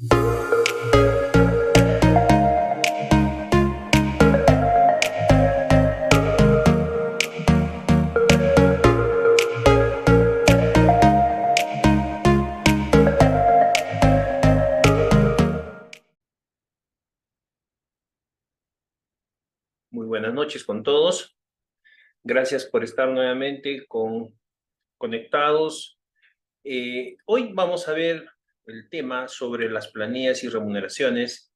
Muy buenas noches con todos. Gracias por estar nuevamente conectados. Hoy vamos a ver el tema sobre las planillas y remuneraciones.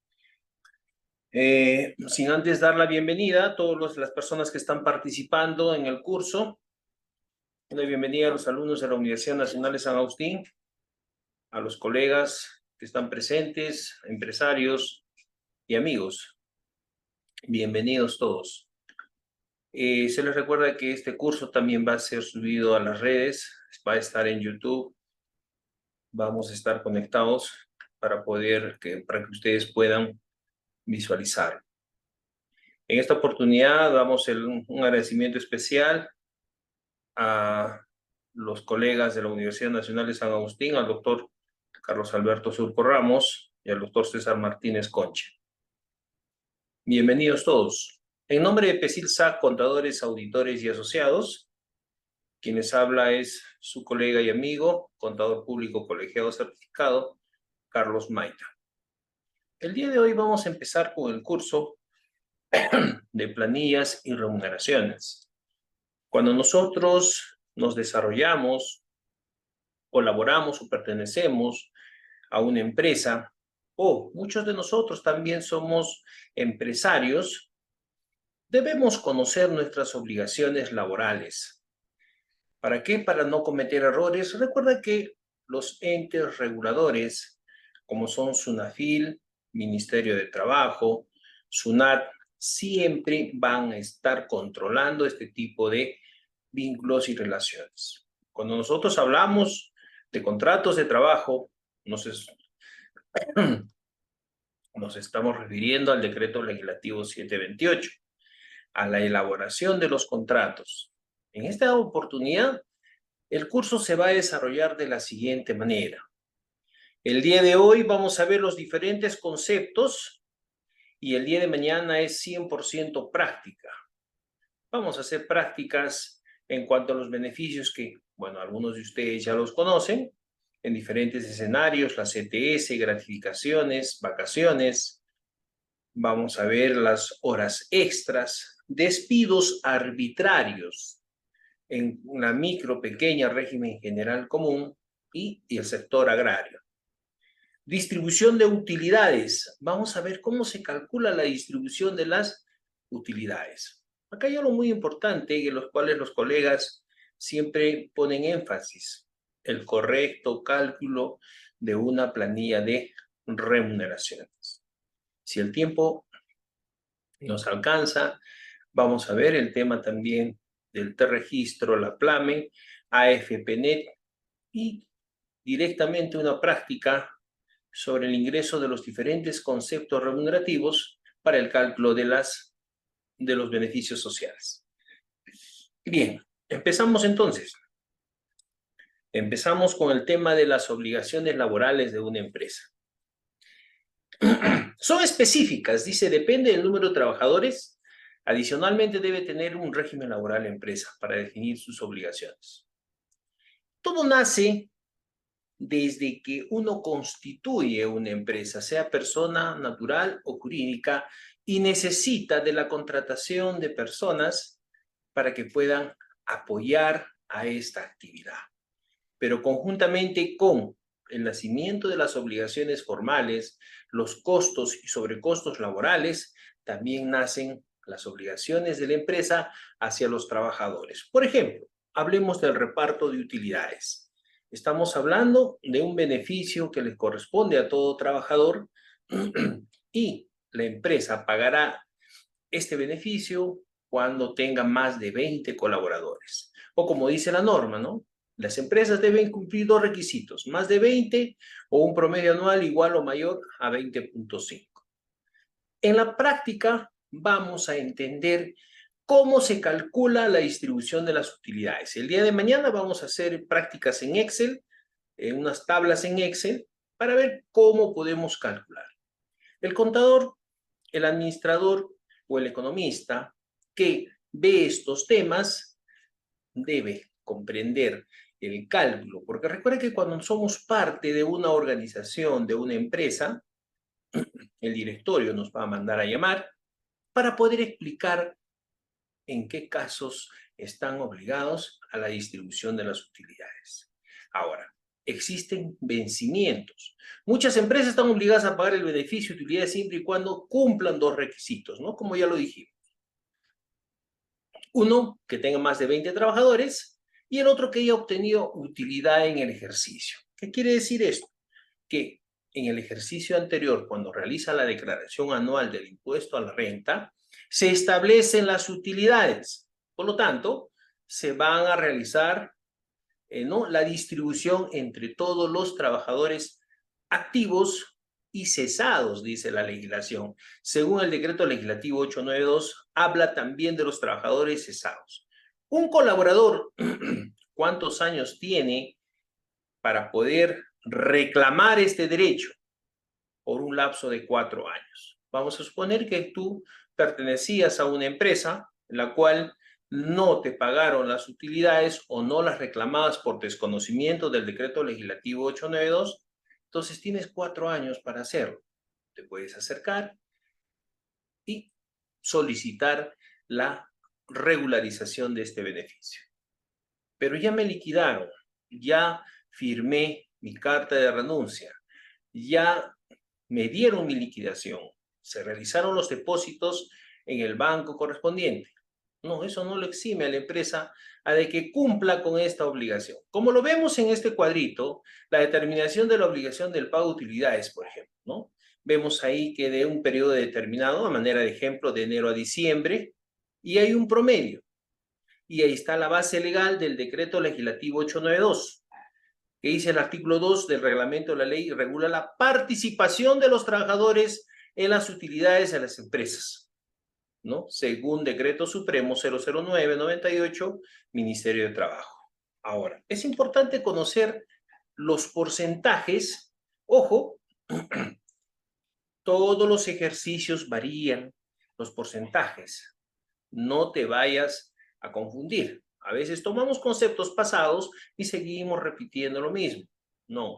Sin antes dar la bienvenida a todas las personas que están participando en el curso. Una bienvenida a los alumnos de la Universidad Nacional de San Agustín, a los colegas que están presentes, empresarios y amigos. Bienvenidos todos. Se les recuerda que este curso también va a ser subido a las redes, va a estar en YouTube. Vamos a estar conectados para que ustedes puedan visualizar. En esta oportunidad damos un agradecimiento especial a los colegas de la Universidad Nacional de San Agustín, al doctor Carlos Alberto Surco Ramos y al doctor César Martínez Concha. Bienvenidos todos. En nombre de PECILSA, Contadores, Auditores y Asociados, quienes habla es su colega y amigo, contador público colegiado certificado, Carlos Maita. El día de hoy vamos a empezar con el curso de planillas y remuneraciones. Cuando nosotros nos desarrollamos, colaboramos o pertenecemos a una empresa, o muchos de nosotros también somos empresarios, debemos conocer nuestras obligaciones laborales. ¿Para qué? Para no cometer errores. Recuerda que los entes reguladores, como son SUNAFIL, Ministerio de Trabajo, SUNAT, siempre van a estar controlando este tipo de vínculos y relaciones. Cuando nosotros hablamos de contratos de trabajo, nos estamos refiriendo al decreto legislativo 728, a la elaboración de los contratos. En esta oportunidad, el curso se va a desarrollar de la siguiente manera. El día de hoy vamos a ver los diferentes conceptos y el día de mañana es 100% práctica. Vamos a hacer prácticas en cuanto a los beneficios que, bueno, algunos de ustedes ya los conocen, en diferentes escenarios, las CTS, gratificaciones, vacaciones. Vamos a ver las horas extras, despidos arbitrarios en la micro, pequeña, régimen general común y el sector agrario. Distribución de utilidades. Vamos a ver cómo se calcula la distribución de las utilidades. Acá hay algo muy importante en los cuales los colegas siempre ponen énfasis: el correcto cálculo de una planilla de remuneraciones. Si el tiempo nos alcanza, vamos a ver el tema también del T-Registro, la PLAME, AFPNet y directamente una práctica sobre el ingreso de los diferentes conceptos remunerativos para el cálculo de los beneficios sociales. Bien, empezamos entonces. Empezamos con el tema de las obligaciones laborales de una empresa. Son específicas, dice, depende del número de trabajadores. Adicionalmente debe tener un régimen laboral la empresa para definir sus obligaciones. Todo nace desde que uno constituye una empresa, sea persona natural o jurídica, y necesita de la contratación de personas para que puedan apoyar a esta actividad. Pero conjuntamente con el nacimiento de las obligaciones formales, los costos y sobrecostos laborales, también nacen las obligaciones de la empresa hacia los trabajadores. Por ejemplo, hablemos del reparto de utilidades. Estamos hablando de un beneficio que le corresponde a todo trabajador y la empresa pagará este beneficio cuando tenga más de 20 colaboradores. O como dice la norma, ¿no? Las empresas deben cumplir dos requisitos: más de 20 o un promedio anual igual o mayor a 20.5. En la práctica vamos a entender cómo se calcula la distribución de las utilidades. El día de mañana vamos a hacer prácticas en Excel, unas tablas en Excel, para ver cómo podemos calcular. El contador, el administrador o el economista que ve estos temas debe comprender el cálculo, porque recuerda que cuando somos parte de una organización, de una empresa, el directorio nos va a mandar a llamar para poder explicar en qué casos están obligados a la distribución de las utilidades. Ahora, existen vencimientos. Muchas empresas están obligadas a pagar el beneficio de utilidades siempre y cuando cumplan dos requisitos, ¿no? Como ya lo dijimos. Uno, que tenga más de 20 trabajadores y el otro que haya obtenido utilidad en el ejercicio. ¿Qué quiere decir esto? Que en el ejercicio anterior, cuando realiza la declaración anual del impuesto a la renta, se establecen las utilidades. Por lo tanto, se van a realizar ¿no? la distribución entre todos los trabajadores activos y cesados, dice la legislación. Según el decreto legislativo 892, habla también de los trabajadores cesados. Un colaborador, ¿cuántos años tiene para poder reclamar este derecho? Por un lapso de 4 años. Vamos a suponer que tú pertenecías a una empresa en la cual no te pagaron las utilidades o no las reclamabas por desconocimiento del decreto legislativo 892, entonces tienes 4 años para hacerlo. Te puedes acercar y solicitar la regularización de este beneficio. Pero ya me liquidaron, ya firmé mi carta de renuncia, ya me dieron mi liquidación, se realizaron los depósitos en el banco correspondiente. No, eso no lo exime a la empresa a de que cumpla con esta obligación. Como lo vemos en este cuadrito, la determinación de la obligación del pago de utilidades, por ejemplo, ¿no? Vemos ahí que de un periodo determinado, a manera de ejemplo, de enero a diciembre, y hay un promedio. Y ahí está la base legal del decreto legislativo 892, que dice el artículo 2 del reglamento de la ley, regula la participación de los trabajadores en las utilidades de las empresas, ¿no? Según Decreto Supremo 009/98, Ministerio de Trabajo. Ahora, es importante conocer los porcentajes. Ojo, todos los ejercicios varían los porcentajes. No te vayas a confundir. A veces tomamos conceptos pasados y seguimos repitiendo lo mismo. No,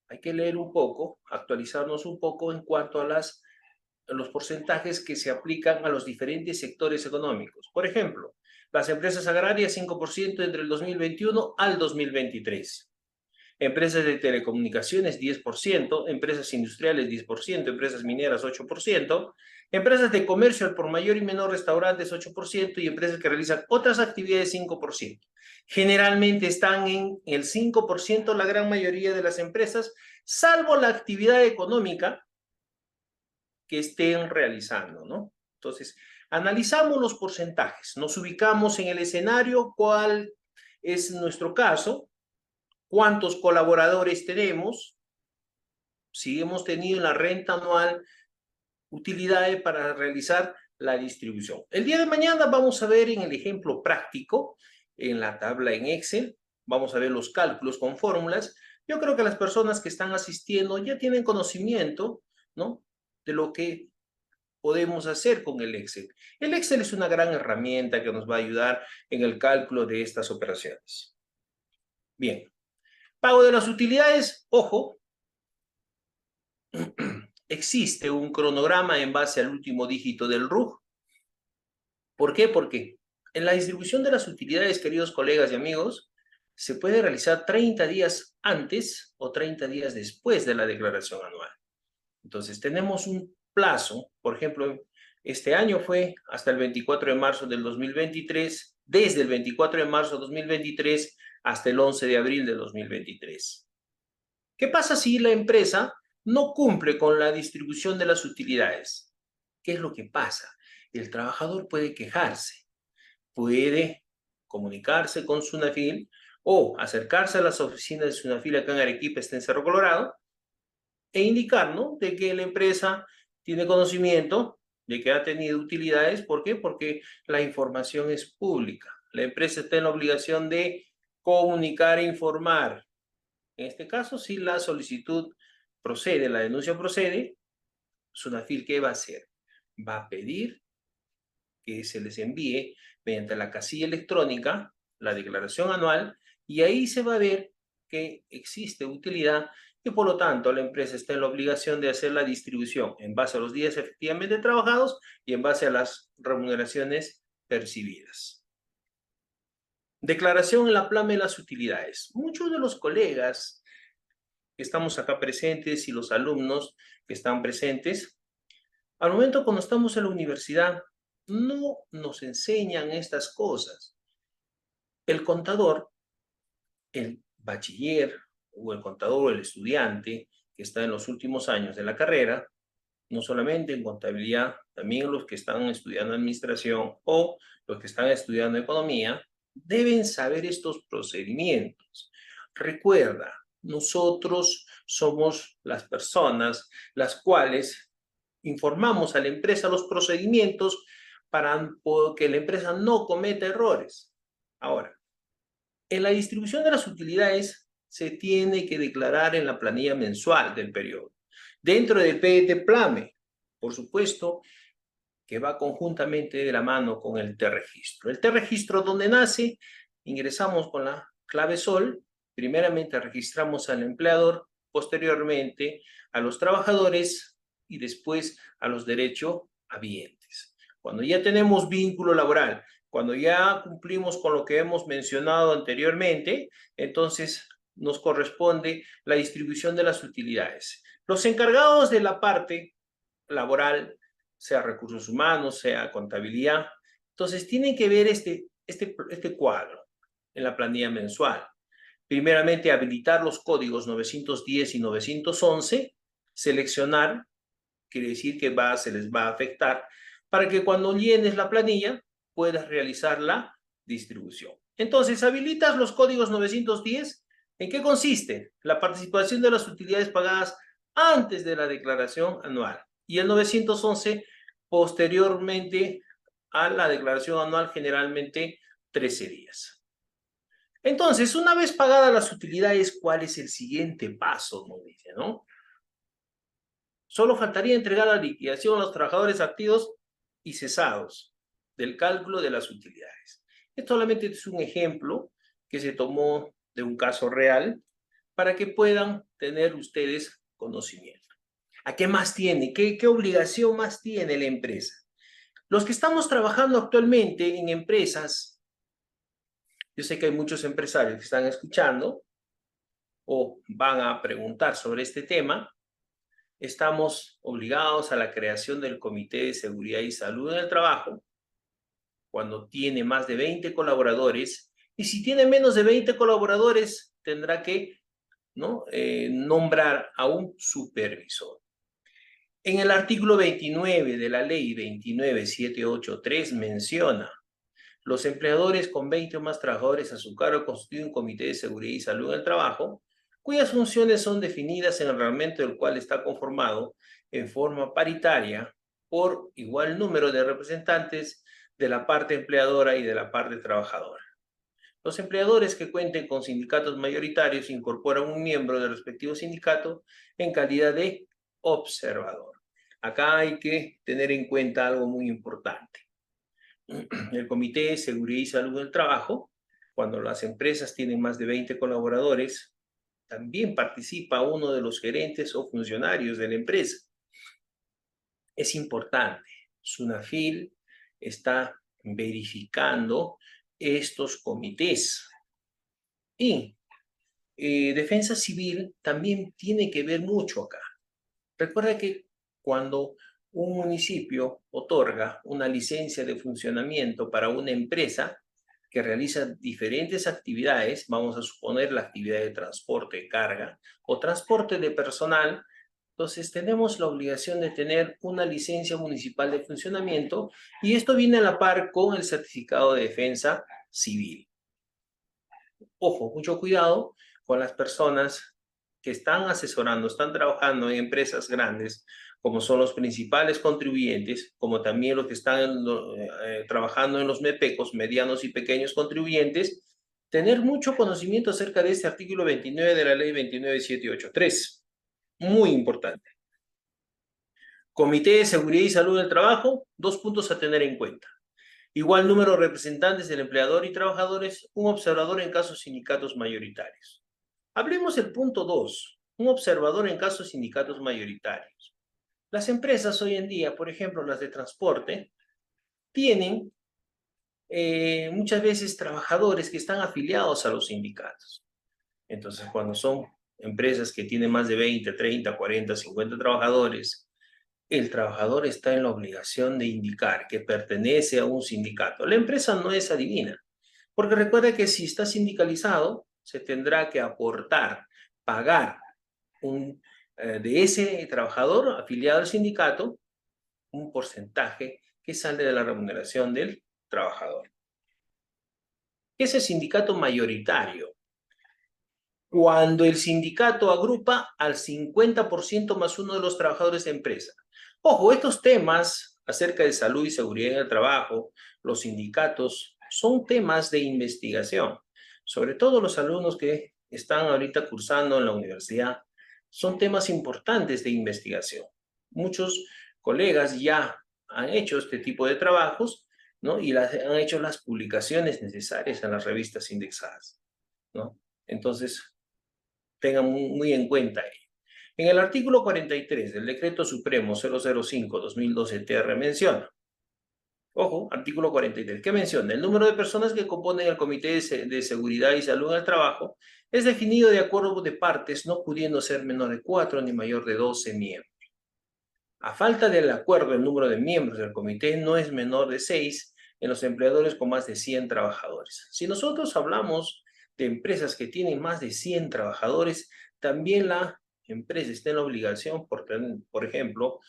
hay que leer un poco, actualizarnos un poco en cuanto a los porcentajes que se aplican a los diferentes sectores económicos. Por ejemplo, las empresas agrarias 5% entre el 2021 al 2023. Empresas de telecomunicaciones 10%, empresas industriales 10%, empresas mineras 8%, empresas de comercio al por mayor y menor, restaurantes 8% y empresas que realizan otras actividades 5%. Generalmente están en el 5% la gran mayoría de las empresas, salvo la actividad económica que estén realizando, ¿no? Entonces, analizamos los porcentajes, nos ubicamos en el escenario, cuál es nuestro caso, cuántos colaboradores tenemos, si hemos tenido en la renta anual utilidades para realizar la distribución. El día de mañana vamos a ver en el ejemplo práctico, en la tabla en Excel, vamos a ver los cálculos con fórmulas. Yo creo que las personas que están asistiendo ya tienen conocimiento, ¿no?, de lo que podemos hacer con el Excel. El Excel es una gran herramienta que nos va a ayudar en el cálculo de estas operaciones. Bien. Pago de las utilidades, ojo, existe un cronograma en base al último dígito del RUC. ¿Por qué? Porque en la distribución de las utilidades, queridos colegas y amigos, se puede realizar 30 días antes o 30 días después de la declaración anual. Entonces, tenemos un plazo, por ejemplo, este año fue hasta el 24 de marzo del 2023, desde el 24 de marzo de 2023 hasta el 11 de abril de 2023. ¿Qué pasa si la empresa no cumple con la distribución de las utilidades? ¿Qué es lo que pasa? El trabajador puede quejarse, puede comunicarse con Sunafil o acercarse a las oficinas de Sunafil acá en Arequipa, está en Cerro Colorado, e indicar, ¿no?, de que la empresa tiene conocimiento de que ha tenido utilidades. ¿Por qué? Porque la información es pública. La empresa está en la obligación de comunicar e informar. En este caso, sí, la solicitud procede, la denuncia procede, SUNAFIL, ¿qué va a hacer? Va a pedir que se les envíe mediante la casilla electrónica la declaración anual y ahí se va a ver que existe utilidad y por lo tanto la empresa está en la obligación de hacer la distribución en base a los días efectivamente trabajados y en base a las remuneraciones percibidas. Declaración en la plana de las utilidades. Muchos de los colegas que estamos acá presentes y los alumnos que están presentes, al momento cuando estamos en la universidad, no nos enseñan estas cosas. El contador, el bachiller o el contador o el estudiante que está en los últimos años de la carrera, no solamente en contabilidad, también los que están estudiando administración o los que están estudiando economía, deben saber estos procedimientos. Recuerda, nosotros somos las personas las cuales informamos a la empresa los procedimientos para que la empresa no cometa errores. Ahora, en la distribución de las utilidades se tiene que declarar en la planilla mensual del periodo. Dentro del PET-PLAME, por supuesto, que va conjuntamente de la mano con el T-Registro. El T-Registro, donde nace, ingresamos con la clave SOL, primeramente registramos al empleador, posteriormente a los trabajadores y después a los derechohabientes. Cuando ya tenemos vínculo laboral, cuando ya cumplimos con lo que hemos mencionado anteriormente, entonces nos corresponde la distribución de las utilidades. Los encargados de la parte laboral, sea recursos humanos, sea contabilidad, entonces tienen que ver este cuadro en la planilla mensual. Primeramente, habilitar los códigos 910 y 911, seleccionar, quiere decir que se les va a afectar, para que cuando llenes la planilla puedas realizar la distribución. Entonces, habilitas los códigos 910. ¿En qué consiste? La participación de las utilidades pagadas antes de la declaración anual. Y el 911 posteriormente a la declaración anual, generalmente 13 días. Entonces, una vez pagadas las utilidades, ¿cuál es el siguiente paso? Nos dice, ¿no? Solo faltaría entregar la liquidación a los trabajadores activos y cesados del cálculo de las utilidades. Esto solamente es un ejemplo que se tomó de un caso real para que puedan tener ustedes conocimiento. ¿A qué más tiene? ¿Qué obligación más tiene la empresa? Los que estamos trabajando actualmente en empresas, yo sé que hay muchos empresarios que están escuchando o van a preguntar sobre este tema, estamos obligados a la creación del Comité de Seguridad y Salud en el Trabajo cuando tiene más de 20 colaboradores y si tiene menos de 20 colaboradores tendrá que nombrar a un supervisor. En el artículo 29 de la ley 29783 menciona: los empleadores con 20 o más trabajadores a su cargo constituyen un comité de seguridad y salud en el trabajo, cuyas funciones son definidas en el reglamento del cual está conformado en forma paritaria por igual número de representantes de la parte empleadora y de la parte trabajadora. Los empleadores que cuenten con sindicatos mayoritarios incorporan un miembro del respectivo sindicato en calidad de observador. Acá hay que tener en cuenta algo muy importante. El Comité de Seguridad y Salud del Trabajo, cuando las empresas tienen más de 20 colaboradores, también participa uno de los gerentes o funcionarios de la empresa. Es importante, SUNAFIL está verificando estos comités. Y Defensa Civil también tiene que ver mucho acá. Recuerda que cuando un municipio otorga una licencia de funcionamiento para una empresa que realiza diferentes actividades, vamos a suponer la actividad de transporte de carga o transporte de personal, entonces tenemos la obligación de tener una licencia municipal de funcionamiento y esto viene a la par con el certificado de defensa civil. Ojo, mucho cuidado con las personas que están asesorando, están trabajando en empresas grandes, como son los principales contribuyentes, como también los que están trabajando en los MEPECOS, medianos y pequeños contribuyentes, tener mucho conocimiento acerca de este artículo 29 de la ley 29783. muy importante. Comité de Seguridad y Salud del Trabajo, 2 puntos a tener en cuenta. Igual número de representantes del empleador y trabajadores, un observador en casos sindicatos mayoritarios. Hablemos del punto 2, un observador en casos sindicatos mayoritarios. Las empresas hoy en día, por ejemplo, las de transporte, tienen muchas veces trabajadores que están afiliados a los sindicatos. Entonces, cuando son empresas que tienen más de 20, 30, 40, 50 trabajadores, el trabajador está en la obligación de indicar que pertenece a un sindicato. La empresa no es adivina, porque recuerda que si está sindicalizado, se tendrá que aportar, pagar de ese trabajador afiliado al sindicato un porcentaje que sale de la remuneración del trabajador. ¿Qué es el sindicato mayoritario? Cuando el sindicato agrupa al 50% más uno de los trabajadores de empresa. Ojo, estos temas acerca de salud y seguridad en el trabajo, los sindicatos, son temas de investigación. Sobre todo los alumnos que están ahorita cursando en la universidad, son temas importantes de investigación. Muchos colegas ya han hecho este tipo de trabajos, ¿no? Y han hecho las publicaciones necesarias en las revistas indexadas, ¿no? Entonces, tengan muy en cuenta ello. En el artículo 43 del Decreto Supremo 005-2012-TR menciona, ojo, artículo 43, ¿qué menciona? El número de personas que componen el Comité de Seguridad y Salud en el Trabajo es definido de acuerdo de partes, no pudiendo ser menor de 4 ni mayor de 12 miembros. A falta del acuerdo, el número de miembros del comité no es menor de 6 en los empleadores con más de 100 trabajadores. Si nosotros hablamos de empresas que tienen más de 100 trabajadores, también la empresa está en la obligación, por ejemplo,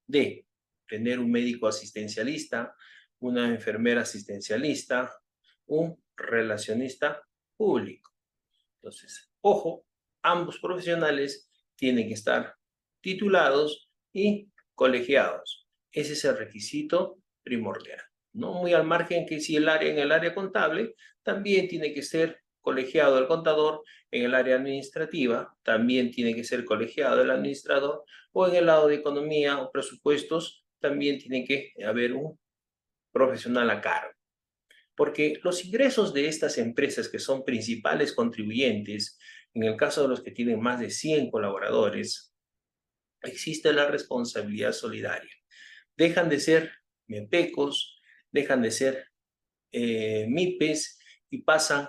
de tener un médico asistencialista, una enfermera asistencialista, un relacionista público. Entonces, ojo, ambos profesionales tienen que estar titulados y colegiados. Ese es el requisito primordial. No muy al margen que si en el área contable también tiene que ser colegiado el contador, en el área administrativa también tiene que ser colegiado el administrador, o en el lado de economía o presupuestos también tiene que haber un profesional a cargo. Porque los ingresos de estas empresas que son principales contribuyentes, en el caso de los que tienen más de 100 colaboradores, existe la responsabilidad solidaria. Dejan de ser MEPECOS, dejan de ser MIPES y pasan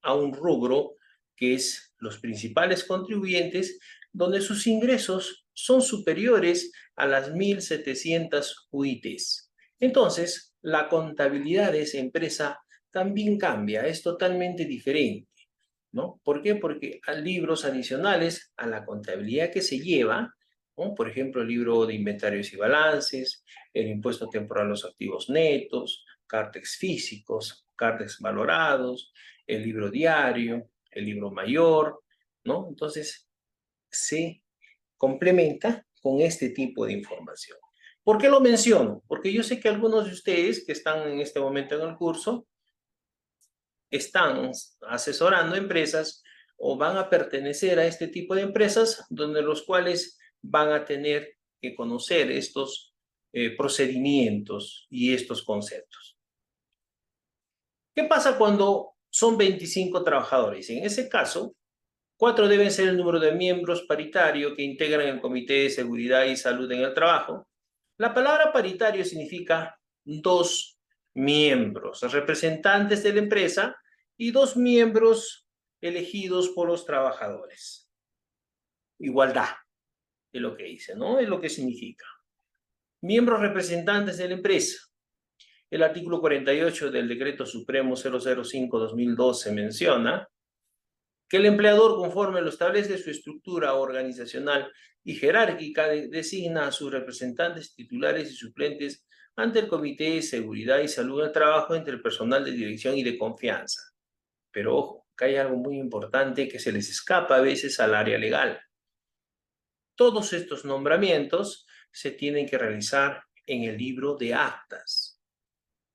a un rubro que es los principales contribuyentes, donde sus ingresos son superiores a las 1.700 UITs. Entonces, la contabilidad de esa empresa también cambia, es totalmente diferente, ¿no? ¿Por qué? Porque hay libros adicionales a la contabilidad que se lleva, ¿no? Por ejemplo, el libro de inventarios y balances, el impuesto temporal a los activos netos, cártex físicos, cártex valorados, el libro diario, el libro mayor, ¿no? Entonces, se complementa con este tipo de información. ¿Por qué lo menciono? Porque yo sé que algunos de ustedes que están en este momento en el curso están asesorando empresas o van a pertenecer a este tipo de empresas donde los cuales van a tener que conocer estos procedimientos y estos conceptos. ¿Qué pasa cuando son 25 trabajadores? En ese caso, 4 deben ser el número de miembros paritario que integran el Comité de Seguridad y Salud en el Trabajo. La palabra paritario significa 2 miembros, representantes de la empresa y 2 miembros elegidos por los trabajadores. Igualdad es lo que dice, ¿no? Es lo que significa. Miembros representantes de la empresa. El artículo 48 del Decreto Supremo 005-2012 menciona que el empleador, conforme lo establece su estructura organizacional y jerárquica, designa a sus representantes titulares y suplentes ante el Comité de Seguridad y Salud del Trabajo entre el personal de dirección y de confianza. Pero ojo, que hay algo muy importante que se les escapa a veces al área legal. Todos estos nombramientos se tienen que realizar en el libro de actas.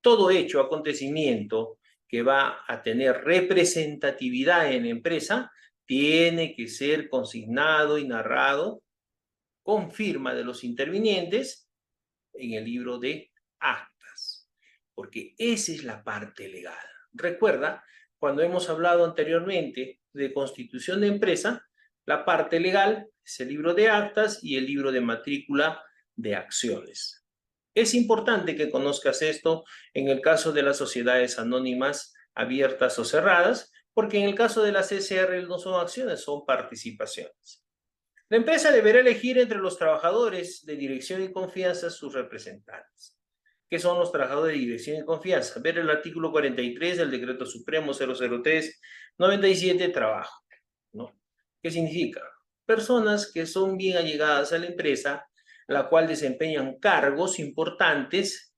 Todo hecho, acontecimiento que va a tener representatividad en la empresa tiene que ser consignado y narrado con firma de los intervinientes en el libro de actas, porque esa es la parte legal. Recuerda, cuando hemos hablado anteriormente de constitución de empresa, la parte legal es el libro de actas y el libro de matrícula de acciones. Es importante que conozcas esto en el caso de las sociedades anónimas abiertas o cerradas, porque en el caso de las SR no son acciones, son participaciones. La empresa deberá elegir entre los trabajadores de dirección y confianza sus representantes. ¿Qué son los trabajadores de dirección y confianza? Ver el artículo 43 del Decreto Supremo 003/97, trabajo, ¿no? ¿Qué significa? Personas que son bien allegadas a la empresa, la cual desempeñan cargos importantes,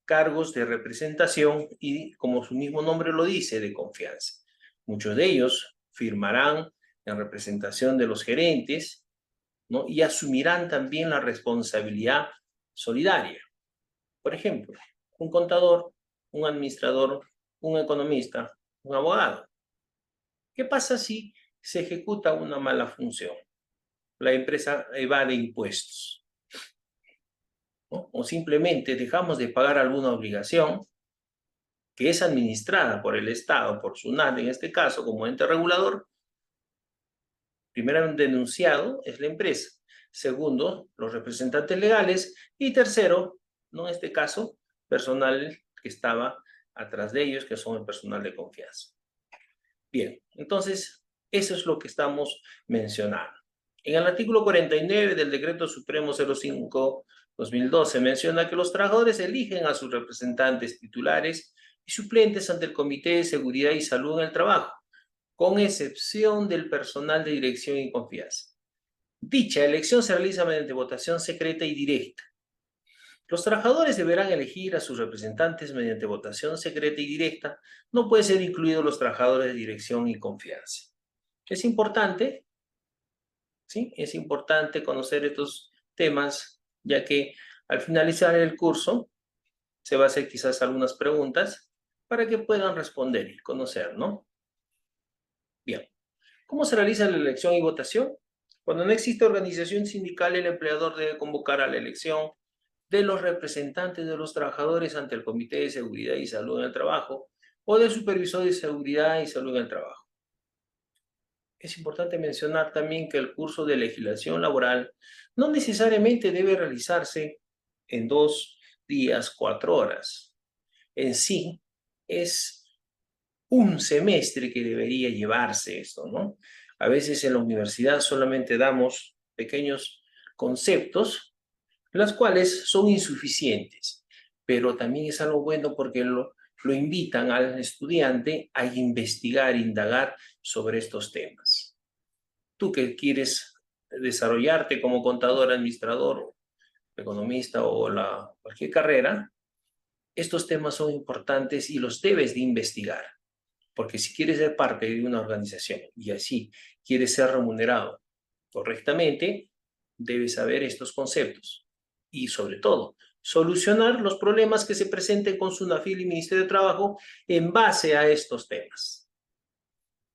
cargos de representación y, como su mismo nombre lo dice, de confianza. Muchos de ellos firmarán en representación de los gerentes, ¿no? Y asumirán también la responsabilidad solidaria. Por ejemplo, un contador, un administrador, un economista, un abogado. ¿Qué pasa si se ejecuta una mala función? La empresa evade impuestos, ¿no? O simplemente dejamos de pagar alguna obligación que es administrada por el Estado, por SUNAT en este caso, como ente regulador. Primero denunciado es la empresa. Segundo, los representantes legales. Y tercero, no en este caso, personal que estaba atrás de ellos, que son el personal de confianza. Bien, entonces, eso es lo que estamos mencionando. En el artículo 49 del Decreto Supremo 05/2012 menciona que los trabajadores eligen a sus representantes titulares y suplentes ante el Comité de Seguridad y Salud en el Trabajo, con excepción del personal de dirección y confianza. Dicha elección se realiza mediante votación secreta y directa. Los trabajadores deberán elegir a sus representantes mediante votación secreta y directa. No pueden ser incluidos los trabajadores de dirección y confianza. Es importante, ¿sí? Es importante conocer estos temas, ya que al finalizar el curso se va a hacer quizás algunas preguntas para que puedan responder y conocer, ¿no? Bien. ¿Cómo se realiza la elección y votación? Cuando no existe organización sindical, el empleador debe convocar a la elección de los representantes de los trabajadores ante el Comité de Seguridad y Salud en el Trabajo o del Supervisor de Seguridad y Salud en el Trabajo. Es importante mencionar también que el curso de legislación laboral no necesariamente debe realizarse en 2 días, 4 horas. En sí, es un semestre que debería llevarse esto, ¿no? A veces en la universidad solamente damos pequeños conceptos, las cuales son insuficientes, pero también es algo bueno porque lo invitan al estudiante a investigar, indagar sobre estos temas. Tú que quieres desarrollarte como contador, administrador, economista o cualquier carrera, estos temas son importantes y los debes de investigar. Porque si quieres ser parte de una organización y así quieres ser remunerado correctamente, debes saber estos conceptos. Y sobre todo, solucionar los problemas que se presenten con SUNAFIL y Ministerio de Trabajo en base a estos temas.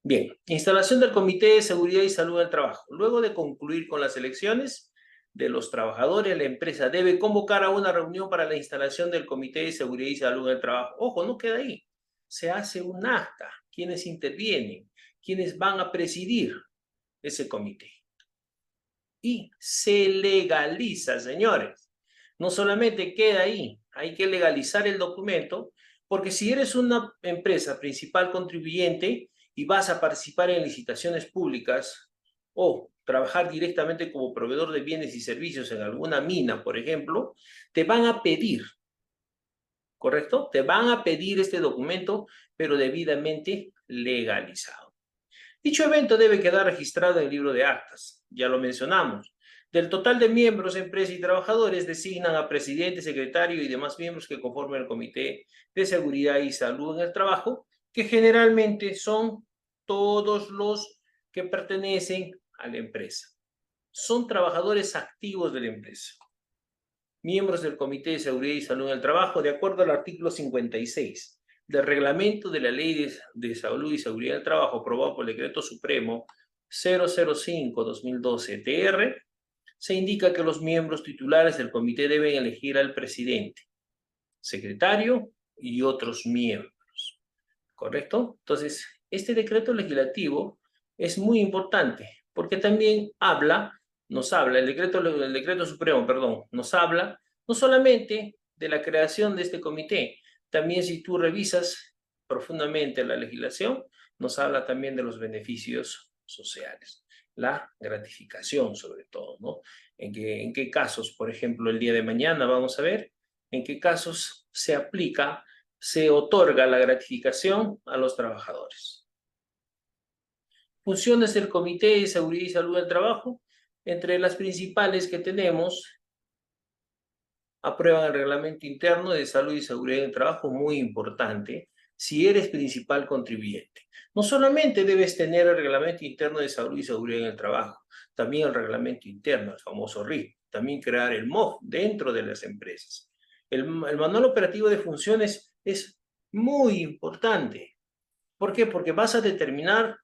Bien, instalación del Comité de Seguridad y Salud del Trabajo. Luego de concluir con las elecciones de los trabajadores, la empresa debe convocar a una reunión para la instalación del Comité de Seguridad y Salud del Trabajo. Ojo, no queda ahí. Se hace un acta, quienes intervienen, quienes van a presidir ese comité. Y se legaliza, señores. No solamente queda ahí, hay que legalizar el documento, porque si eres una empresa principal contribuyente y vas a participar en licitaciones públicas o trabajar directamente como proveedor de bienes y servicios en alguna mina, por ejemplo, te van a pedir, ¿correcto? Te van a pedir este documento, pero debidamente legalizado. Dicho evento debe quedar registrado en el libro de actas, ya lo mencionamos. Del total de miembros, empresa y trabajadores, designan a presidente, secretario y demás miembros que conforman el Comité de Seguridad y Salud en el Trabajo, que generalmente son todos los que pertenecen a la empresa. Son trabajadores activos de la empresa. Miembros del Comité de Seguridad y Salud en el Trabajo, de acuerdo al artículo 56 del reglamento de la Ley de Salud y Seguridad del Trabajo aprobado por el Decreto Supremo 005/2012 TR, se indica que los miembros titulares del comité deben elegir al presidente, secretario y otros miembros. ¿Correcto? Entonces, este decreto legislativo es muy importante porque también nos habla, el decreto supremo, perdón, nos habla no solamente de la creación de este comité, también si tú revisas profundamente la legislación, nos habla también de los beneficios sociales, la gratificación sobre todo, ¿no? En qué casos, por ejemplo, el día de mañana vamos a ver en qué casos se otorga la gratificación a los trabajadores. Funciones del Comité de Seguridad y Salud del Trabajo. Entre las principales que tenemos, aprueban el reglamento interno de salud y seguridad del trabajo, muy importante, si eres principal contribuyente. No solamente debes tener el reglamento interno de salud y seguridad en el trabajo, también el reglamento interno, el famoso RIF, también crear el MOF dentro de las empresas. El manual operativo de funciones es muy importante. ¿Por qué? Porque vas a determinar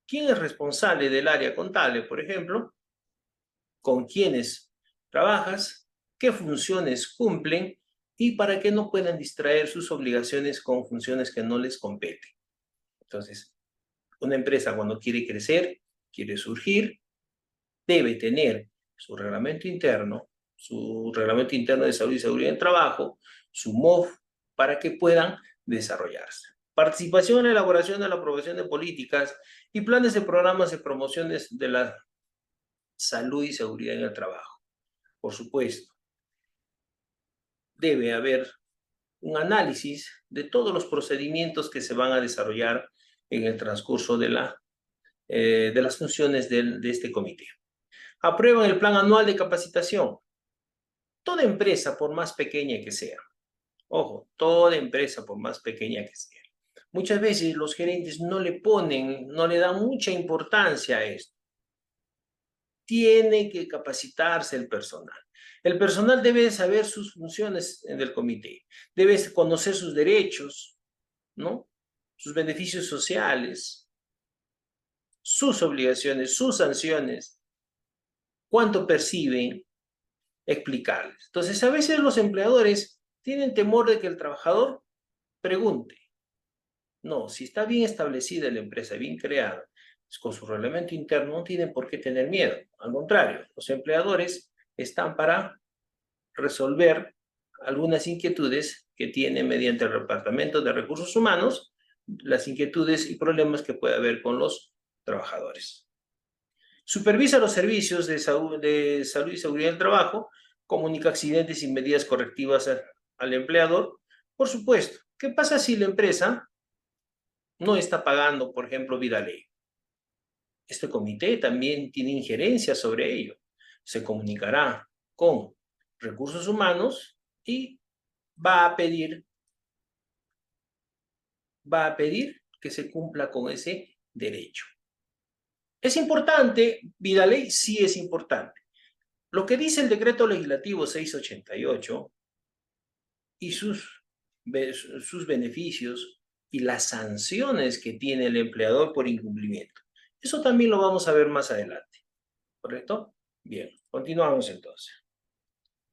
quién es responsable del área contable, por ejemplo, con quiénes trabajas, qué funciones cumplen y para que no puedan distraer sus obligaciones con funciones que no les competen. Entonces, una empresa cuando quiere crecer, quiere surgir, debe tener su reglamento interno de salud y seguridad en trabajo, su MOF, para que puedan desarrollarse. Participación en la elaboración de la aprobación de políticas y planes de programas de promociones de la salud y seguridad en el trabajo. Por supuesto, debe haber un análisis de todos los procedimientos que se van a desarrollar en el transcurso de las funciones de este comité. Aprueban el plan anual de capacitación. Toda empresa, por más pequeña que sea, ojo, toda empresa, por más pequeña que sea, muchas veces los gerentes no le dan mucha importancia a esto. Tiene que capacitarse el personal. El personal debe saber sus funciones en el comité, debe conocer sus derechos, ¿no? Sus beneficios sociales, sus obligaciones, sus sanciones, cuánto perciben, explicarles. Entonces, a veces los empleadores tienen temor de que el trabajador pregunte. No, si está bien establecida la empresa, bien creada, con su reglamento interno, no tienen por qué tener miedo. Al contrario, los empleadores están para resolver algunas inquietudes que tiene mediante el Departamento de Recursos Humanos, las inquietudes y problemas que puede haber con los trabajadores. Supervisa los servicios de salud y seguridad del trabajo, comunica accidentes y medidas correctivas al empleador. Por supuesto, ¿qué pasa si la empresa no está pagando, por ejemplo, vida ley? Este comité también tiene injerencia sobre ello. Se comunicará con recursos humanos y va a pedir que se cumpla con ese derecho. ¿Es importante? Vida ley sí es importante. Lo que dice el decreto legislativo 688 y sus beneficios y las sanciones que tiene el empleador por incumplimiento. Eso también lo vamos a ver más adelante. ¿Correcto? Bien, continuamos entonces.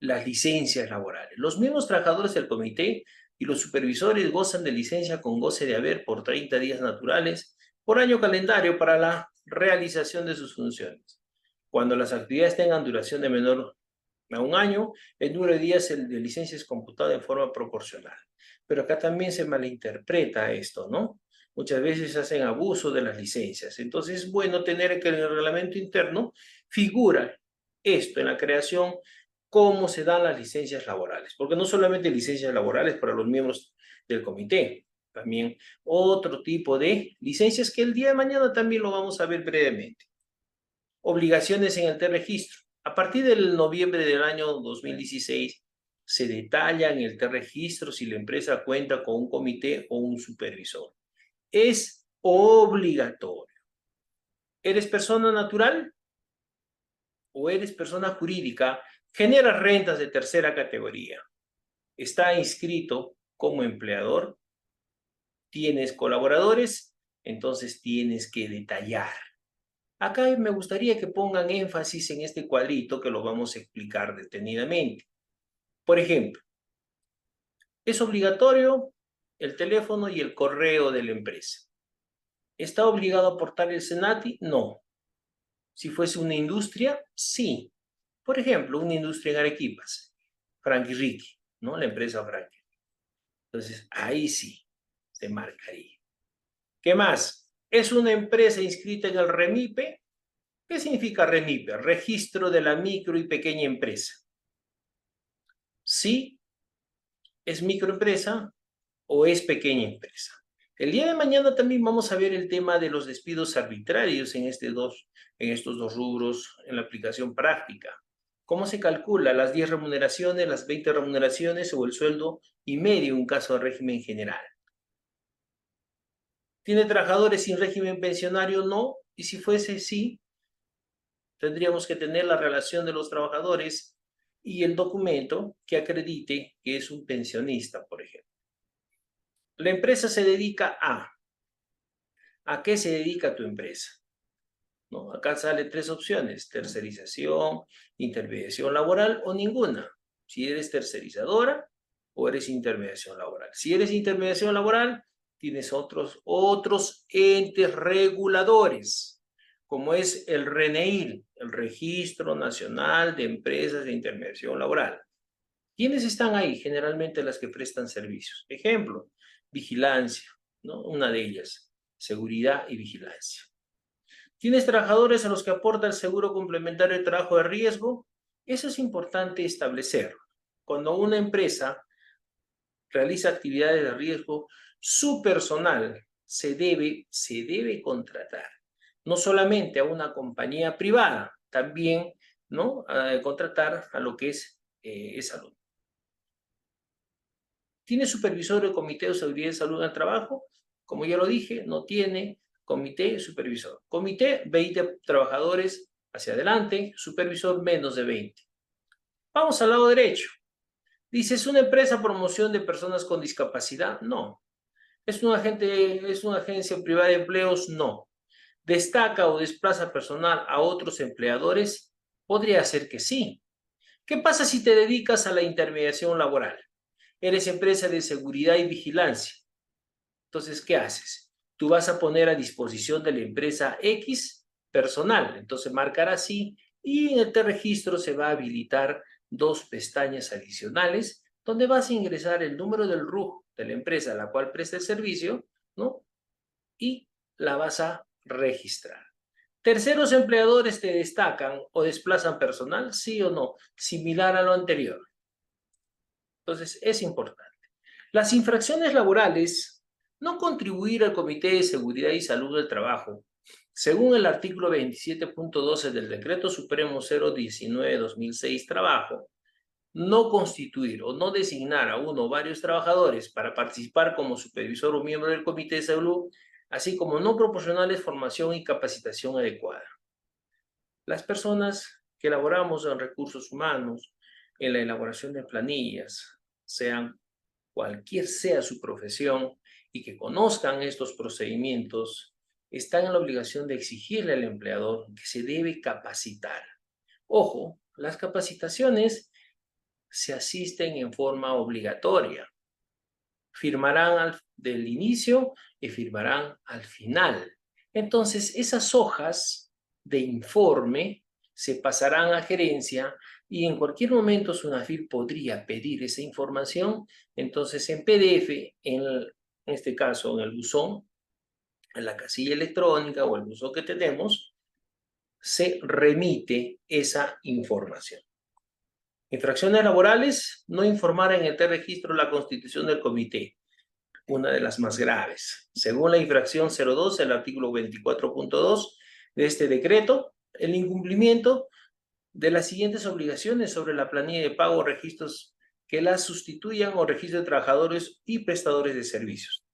Las licencias laborales. Los mismos trabajadores del comité y los supervisores gozan de licencia con goce de haber por 30 días naturales por año calendario para la realización de sus funciones. Cuando las actividades tengan duración de menor a un año, el número de días de licencia es computado de forma proporcional. Pero acá también se malinterpreta esto, ¿no? Muchas veces hacen abuso de las licencias. Entonces es bueno tener que en el reglamento interno figura esto en la creación, cómo se dan las licencias laborales. Porque no solamente licencias laborales para los miembros del comité, también otro tipo de licencias que el día de mañana también lo vamos a ver brevemente. Obligaciones en el T-Registro. A partir del noviembre del año 2016, se detalla en el T-Registro si la empresa cuenta con un comité o un supervisor. Es obligatorio. ¿Eres persona natural o eres persona jurídica? Generas rentas de tercera categoría. Está inscrito como empleador. Tienes colaboradores, entonces tienes que detallar Acá me gustaría que pongan énfasis en este cuadrito que lo vamos a explicar detenidamente. Por ejemplo, ¿es obligatorio el teléfono y el correo de la empresa? ¿Está obligado a aportar el SENATI? No. Si fuese una industria, sí. Por ejemplo, una industria en Arequipas, Frankie Ricky, ¿no? La empresa Frankie. Entonces, ahí sí se marcaría. ¿Qué más? ¿Es una empresa inscrita en el REMIPE? ¿Qué significa REMIPE? Registro de la micro y pequeña empresa. Sí, es microempresa o es pequeña empresa. El día de mañana también vamos a ver el tema de los despidos arbitrarios en estos dos rubros en la aplicación práctica. ¿Cómo se calcula las 10 remuneraciones, las 20 remuneraciones o el sueldo y medio en un caso de régimen general? ¿Tiene trabajadores sin régimen pensionario? No. Y si fuese sí, tendríamos que tener la relación de los trabajadores y el documento que acredite que es un pensionista, por ejemplo. La empresa se dedica a... ¿A qué se dedica tu empresa? ¿No? Acá salen 3 opciones: tercerización, intermediación laboral o ninguna. Si eres tercerizadora o eres intermediación laboral. Si eres intermediación laboral, tienes otros entes reguladores, como es el RNEIL, el Registro Nacional de Empresas de Intermediación Laboral. ¿Quiénes están ahí? Generalmente las que prestan servicios. Ejemplo, vigilancia, ¿no? Una de ellas, seguridad y vigilancia. ¿Tienes trabajadores a los que aporta el seguro complementario de trabajo de riesgo? Eso es importante establecer. Cuando una empresa realiza actividades de riesgo, su personal se debe contratar. No solamente a una compañía privada, también, ¿no? Contratar a lo que es salud. ¿Tiene supervisor o comité de seguridad y salud en el trabajo? Como ya lo dije, no tiene comité supervisor. Comité, 20 trabajadores hacia adelante, supervisor menos de 20. Vamos al lado derecho. Dice, ¿es una empresa promoción de personas con discapacidad? No. ¿Es una agencia privada de empleos? No. ¿Destaca o desplaza personal a otros empleadores? Podría ser que sí. ¿Qué pasa si te dedicas a la intermediación laboral? Eres empresa de seguridad y vigilancia. Entonces, ¿qué haces? Tú vas a poner a disposición de la empresa X personal. Entonces, marcar así y en este registro se va a habilitar 2 pestañas adicionales donde vas a ingresar el número del RUC de la empresa a la cual presta el servicio, ¿no? Y la vas a registrar. ¿Terceros empleadores te destacan o desplazan personal? Sí o no, similar a lo anterior. Entonces, es importante. Las infracciones laborales, no contribuir al Comité de Seguridad y Salud del Trabajo, según el artículo 27.12 del Decreto Supremo 019-2006 Trabajo, no constituir o no designar a uno o varios trabajadores para participar como supervisor o miembro del Comité de Salud, así como no proporcionarles formación y capacitación adecuada. Las personas que elaboramos en recursos humanos, en la elaboración de planillas, sean cualquier sea su profesión y que conozcan estos procedimientos, están en la obligación de exigirle al empleador que se debe capacitar. Ojo, las capacitaciones se asisten en forma obligatoria. Firmarán del inicio y firmarán al final. Entonces, esas hojas de informe se pasarán a gerencia y en cualquier momento SUNAFIL podría pedir esa información. Entonces, en PDF, en este caso en el buzón, en la casilla electrónica o el buzón que tenemos, se remite esa información. Infracciones laborales, no informar en el registro la constitución del comité, una de las más graves. Según la infracción 02, el artículo 24.2 de este decreto, el incumplimiento de las siguientes obligaciones sobre la planilla de pago o registros que las sustituyan o registro de trabajadores y prestadores de servicios.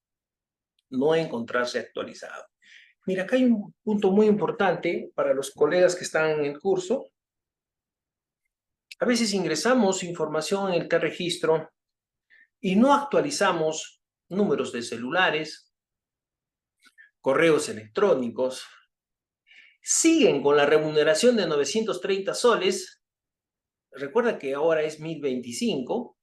No encontrarse actualizado. Mira, acá hay un punto muy importante para los colegas que están en el curso. A veces ingresamos información en el registro y no actualizamos números de celulares, correos electrónicos, siguen con la remuneración de 930 soles. Recuerda que ahora es 1025,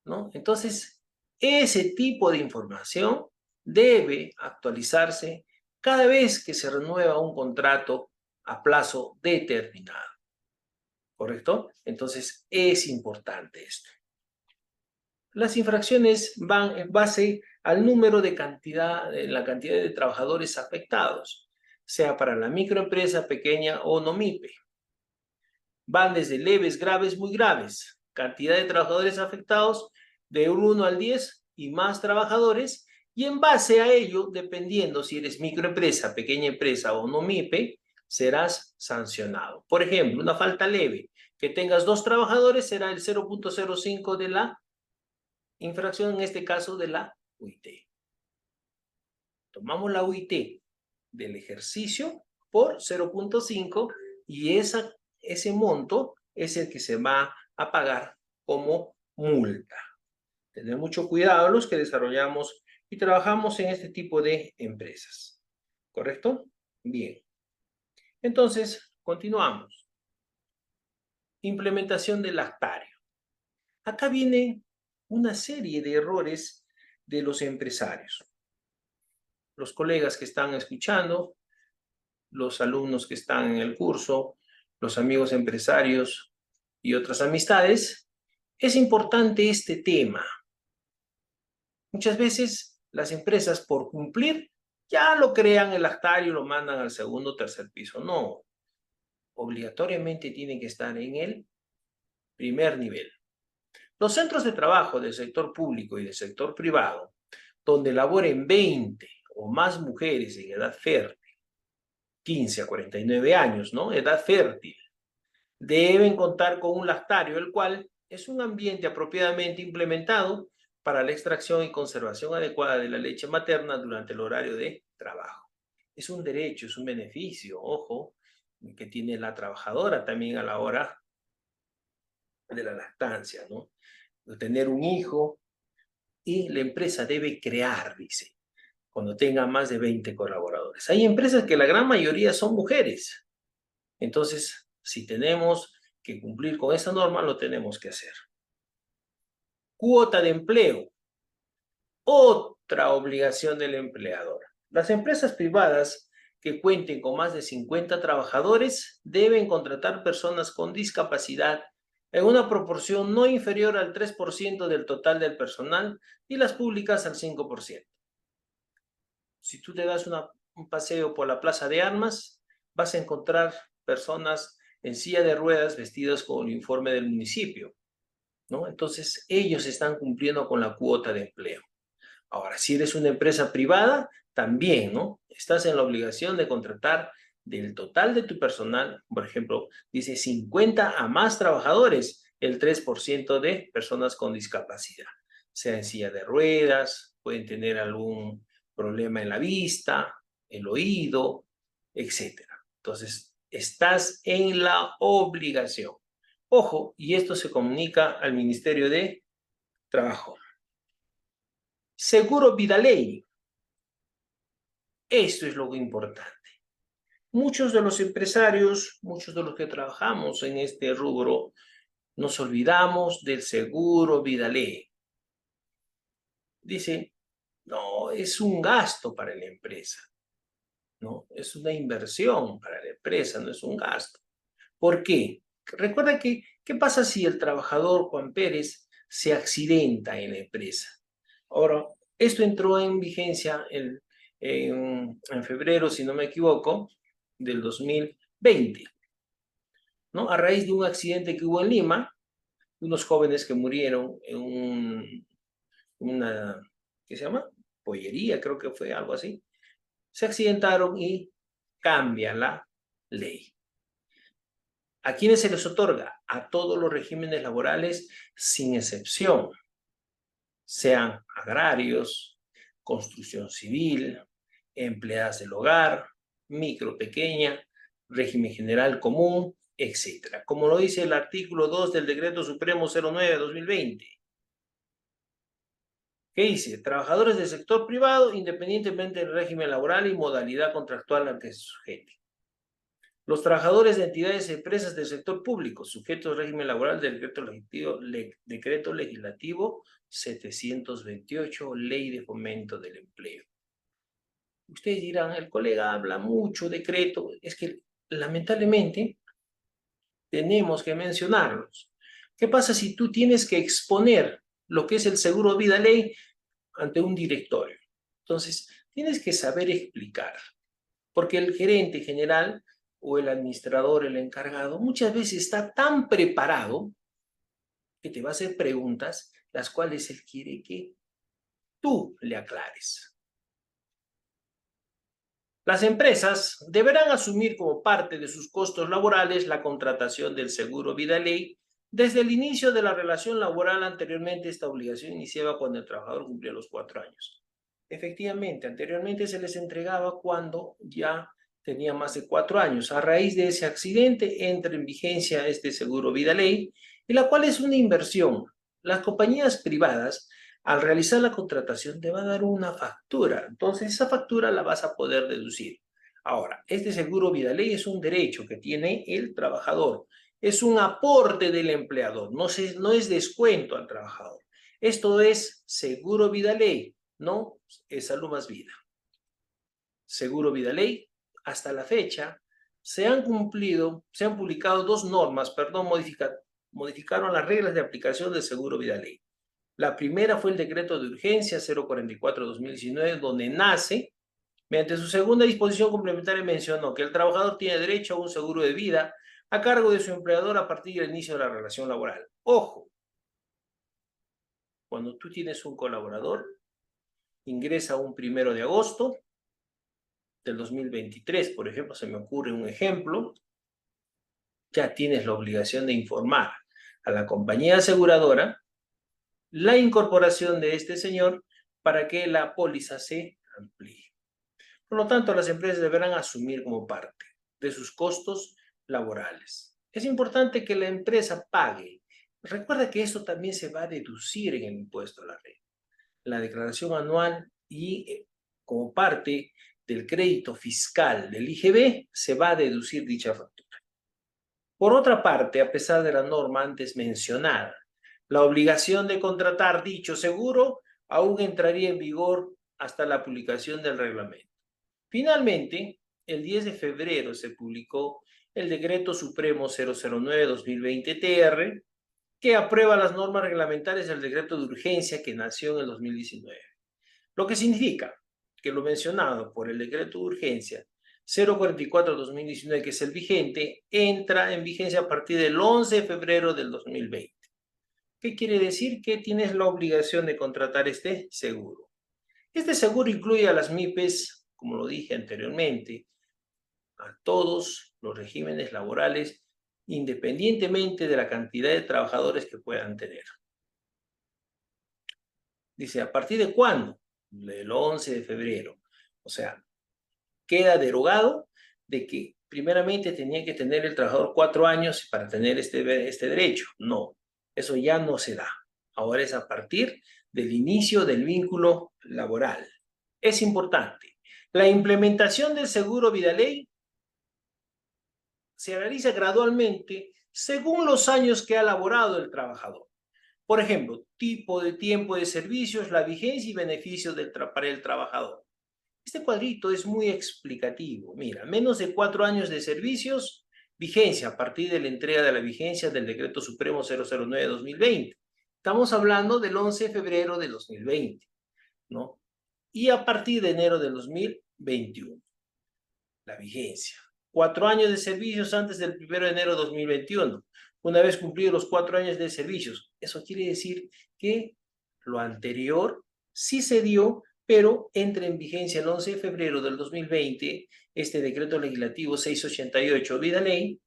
¿no? Entonces, ese tipo de información debe actualizarse cada vez que se renueva un contrato a plazo determinado, ¿correcto? Entonces, es importante esto. Las infracciones van en base al número de la cantidad de trabajadores afectados, sea para la microempresa, pequeña o no MIPE. Van desde leves, graves, muy graves. Cantidad de trabajadores afectados de 1 al 10 y más trabajadores. Y en base a ello, dependiendo si eres microempresa, pequeña empresa o no MIPE, serás sancionado. Por ejemplo, una falta leve, que tengas 2 trabajadores será el 0.05 de la infracción, en este caso de la UIT. Tomamos la UIT del ejercicio por 0.5 y ese monto es el que se va a pagar como multa. Tener mucho cuidado los que desarrollamos y trabajamos en este tipo de empresas. ¿Correcto? Bien. Entonces, continuamos. Implementación del actario. Acá viene una serie de errores de los empresarios. Los colegas que están escuchando, los alumnos que están en el curso, los amigos empresarios y otras amistades, es importante este tema. Muchas veces las empresas, por cumplir, ya lo crean el actario y lo mandan al segundo o tercer piso. No, obligatoriamente tiene que estar en el primer nivel. Los centros de trabajo del sector público y del sector privado, donde laboren 20 o más mujeres en edad fértil, 15 a 49 años, ¿no? Edad fértil, deben contar con un lactario, el cual es un ambiente apropiadamente implementado para la extracción y conservación adecuada de la leche materna durante el horario de trabajo. Es un derecho, es un beneficio, ojo, que tiene la trabajadora también a la hora de la lactancia, ¿no? De tener un hijo, y la empresa debe crear, dice, cuando tenga más de 20 colaboradores. Hay empresas que la gran mayoría son mujeres. Entonces, si tenemos que cumplir con esa norma, lo tenemos que hacer. Cuota de empleo. Otra obligación del empleador. Las empresas privadas que cuenten con más de 50 trabajadores deben contratar personas con discapacidad en una proporción no inferior al 3% del total del personal y las públicas al 5%. Si tú te das un paseo por la Plaza de Armas, vas a encontrar personas en silla de ruedas vestidas con el uniforme del municipio, ¿no? Entonces, ellos están cumpliendo con la cuota de empleo. Ahora, si eres una empresa privada, también, ¿no? Estás en la obligación de contratar del total de tu personal, por ejemplo, dice 50 a más trabajadores, el 3% de personas con discapacidad, sea en silla de ruedas, pueden tener algún problema en la vista, el oído, etcétera. Entonces, estás en la obligación. Ojo, y esto se comunica al Ministerio de Trabajo. Seguro Vidaley. Esto es lo importante. Muchos de los empresarios, muchos de los que trabajamos en este rubro, nos olvidamos del seguro Vidaley. Dice, no, es un gasto para la empresa. No, es una inversión para la empresa, no es un gasto. ¿Por qué? Recuerda que, ¿qué pasa si el trabajador Juan Pérez se accidenta en la empresa? Ahora, esto entró en vigencia en febrero, si no me equivoco, del 2020, ¿no? A raíz de un accidente que hubo en Lima, unos jóvenes que murieron en una, ¿qué se llama? Pollería, creo que fue algo así. Se accidentaron y cambia la ley. ¿A quiénes se les otorga? A todos los regímenes laborales sin excepción, sean agrarios, construcción civil, empleadas del hogar, micro, pequeña, régimen general común, etc. Como lo dice el artículo 2 del Decreto Supremo 09/2020. ¿Qué dice? Trabajadores del sector privado, independientemente del régimen laboral y modalidad contractual al que se sujete. Los trabajadores de entidades y empresas del sector público, sujetos al régimen laboral del decreto legislativo 728, Ley de Fomento del Empleo. Ustedes dirán, el colega habla mucho decreto, es que lamentablemente tenemos que mencionarlos. ¿Qué pasa si tú tienes que exponer lo que es el seguro vida ley ante un directorio? Entonces, tienes que saber explicar, porque el gerente general o el administrador, el encargado, muchas veces está tan preparado que te va a hacer preguntas las cuales él quiere que tú le aclares. Las empresas deberán asumir como parte de sus costos laborales la contratación del seguro vida ley desde el inicio de la relación laboral. Anteriormente, esta obligación iniciaba cuando el trabajador cumplía los 4 años. Efectivamente, anteriormente se les entregaba cuando ya tenía más de 4 años. A raíz de ese accidente entra en vigencia este seguro vida ley, y la cual es una inversión. Las compañías privadas, al realizar la contratación, te va a dar una factura. Entonces, esa factura la vas a poder deducir. Ahora, este seguro vida ley es un derecho que tiene el trabajador. Es un aporte del empleador, no es descuento al trabajador. Esto es seguro vida ley, no es Salud Más Vida. Seguro vida ley, hasta la fecha, se han publicado dos normas, modificaron las reglas de aplicación del seguro vida ley. La primera fue el decreto de urgencia 044-2019, donde nace, mediante su segunda disposición complementaria, mencionó que el trabajador tiene derecho a un seguro de vida a cargo de su empleador a partir del inicio de la relación laboral. Ojo, cuando tú tienes un colaborador, ingresa un 1 de agosto del 2023, por ejemplo, se me ocurre un ejemplo, ya tienes la obligación de informar a la compañía aseguradora la incorporación de este señor para que la póliza se amplíe. Por lo tanto, las empresas deberán asumir como parte de sus costos laborales. Es importante que la empresa pague. Recuerda que esto también se va a deducir en el impuesto a la renta, la declaración anual, y como parte del crédito fiscal del IGB se va a deducir dicha factura. Por otra parte, a pesar de la norma antes mencionada, la obligación de contratar dicho seguro aún entraría en vigor hasta la publicación del reglamento. Finalmente, el 10 de febrero se publicó el Decreto Supremo 009-2020-TR, que aprueba las normas reglamentarias del decreto de urgencia que nació en el 2019. Lo que significa que lo mencionado por el decreto de urgencia 044-2019, que es el vigente, entra en vigencia a partir del 11 de febrero del 2020. ¿Qué quiere decir? Que tienes la obligación de contratar este seguro. Este seguro incluye a las MIPES, como lo dije anteriormente, a todos los regímenes laborales, independientemente de la cantidad de trabajadores que puedan tener. Dice, ¿a partir de cuándo? Del 11 de febrero. O sea, queda derogado de que primeramente tenía que tener el trabajador 4 años para tener este derecho. No, eso ya no se da. Ahora es a partir del inicio del vínculo laboral. Es importante. La implementación del seguro vida ley se realiza gradualmente según los años que ha laborado el trabajador. Por ejemplo, tipo de tiempo de servicios, la vigencia y beneficios para el trabajador. Este cuadrito es muy explicativo. Mira, menos de 4 años de servicios, vigencia a partir de la entrega de la vigencia del Decreto Supremo 009-2020. Estamos hablando del 11 de febrero de 2020, ¿no? Y a partir de enero del 2021, la vigencia. 4 años de servicios antes del 1 de enero de 2021. Una vez cumplidos los 4 años de servicios. Eso quiere decir que lo anterior sí se dio, pero entra en vigencia el 11 de febrero del 2020 este decreto legislativo 688, vida ley,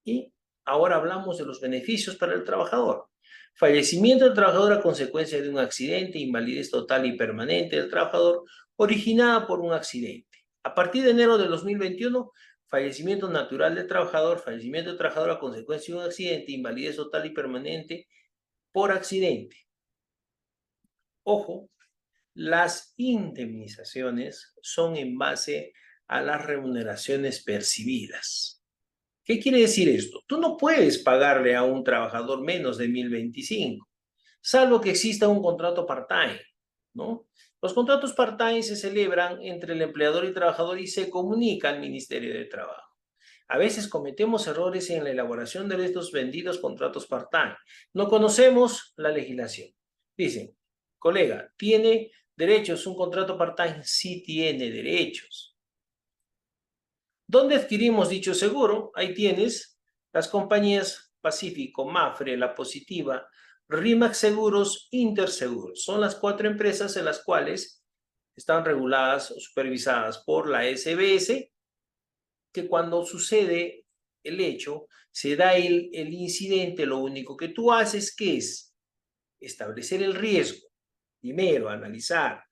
y ahora hablamos de los beneficios para el trabajador. Fallecimiento del trabajador a consecuencia de un accidente, invalidez total y permanente del trabajador originada por un accidente. A partir de enero del 2021, fallecimiento natural del trabajador, fallecimiento del trabajador a consecuencia de un accidente, invalidez total y permanente por accidente. Ojo, las indemnizaciones son en base a las remuneraciones percibidas. ¿Qué quiere decir esto? Tú no puedes pagarle a un trabajador menos de 1.025, salvo que exista un contrato part-time, ¿no? Los contratos part-time se celebran entre el empleador y el trabajador y se comunica al Ministerio de Trabajo. A veces cometemos errores en la elaboración de estos benditos contratos part-time. No conocemos la legislación. Dicen, colega, ¿tiene derechos un contrato part-time? Sí tiene derechos. ¿Dónde adquirimos dicho seguro? Ahí tienes las compañías Pacífico, Mafre, La Positiva, RIMAX Seguros, Interseguros. Son las 4 empresas en las cuales están reguladas o supervisadas por la SBS, que cuando sucede el hecho, se da el incidente, lo único que tú haces que es establecer el riesgo. Primero, analizar.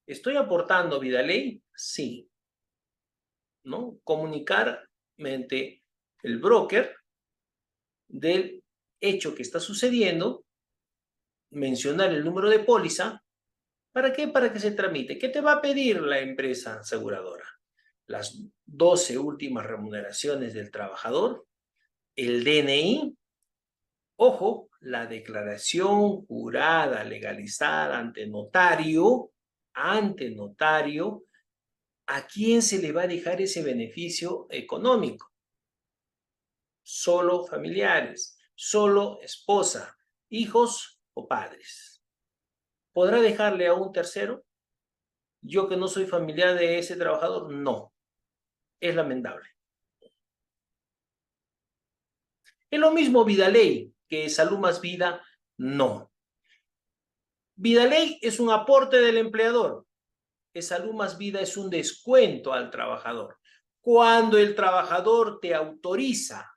¿Estoy aportando vida ley? Sí. ¿No? Comunicar mediante el broker del hecho que está sucediendo, mencionar el número de póliza. ¿Para qué? Para que se tramite. ¿Qué te va a pedir la empresa aseguradora? Las 12 últimas remuneraciones del trabajador, el DNI, ojo, la declaración jurada, legalizada ante notario, ¿a quién se le va a dejar ese beneficio económico? Solo familiares, solo esposa, hijos o padres. ¿Podrá dejarle a un tercero? Yo que no soy familiar de ese trabajador, no. Es lamentable. Es lo mismo Vidaley que Salud Más Vida, no. Vidaley es un aporte del empleador. Salud Más Vida es un descuento al trabajador. Cuando el trabajador te autoriza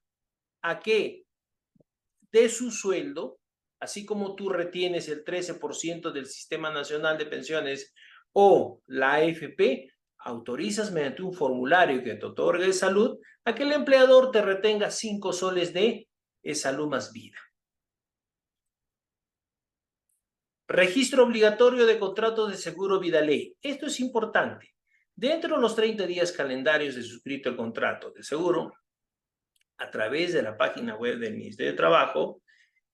a que de su sueldo, así como tú retienes el 13% del Sistema Nacional de Pensiones o la AFP, autorizas mediante un formulario que te otorgue de salud a que el empleador te retenga 5 soles de Salud Más Vida. Registro obligatorio de contratos de seguro Vidaley. Esto es importante. Dentro de los 30 días calendarios de suscrito el contrato de seguro, a través de la página web del Ministerio de Trabajo,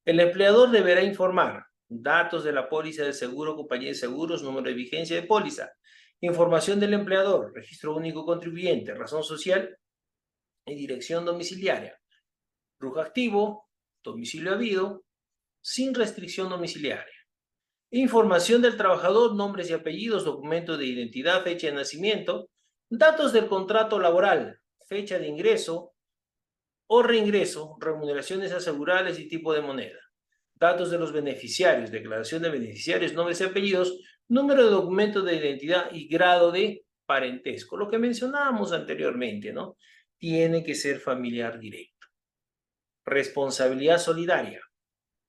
el empleador deberá informar datos de la póliza de seguro, compañía de seguros, número de vigencia de póliza, información del empleador, registro único contribuyente, razón social y dirección domiciliaria, flujo activo, domicilio habido, sin restricción domiciliaria. Información del trabajador, nombres y apellidos, documento de identidad, fecha de nacimiento, datos del contrato laboral, fecha de ingreso o reingreso, remuneraciones asegurables y tipo de moneda. Datos de los beneficiarios, declaración de beneficiarios, nombres y apellidos, número de documento de identidad y grado de parentesco. Lo que mencionábamos anteriormente, ¿no? Tiene que ser familiar directo. Responsabilidad solidaria.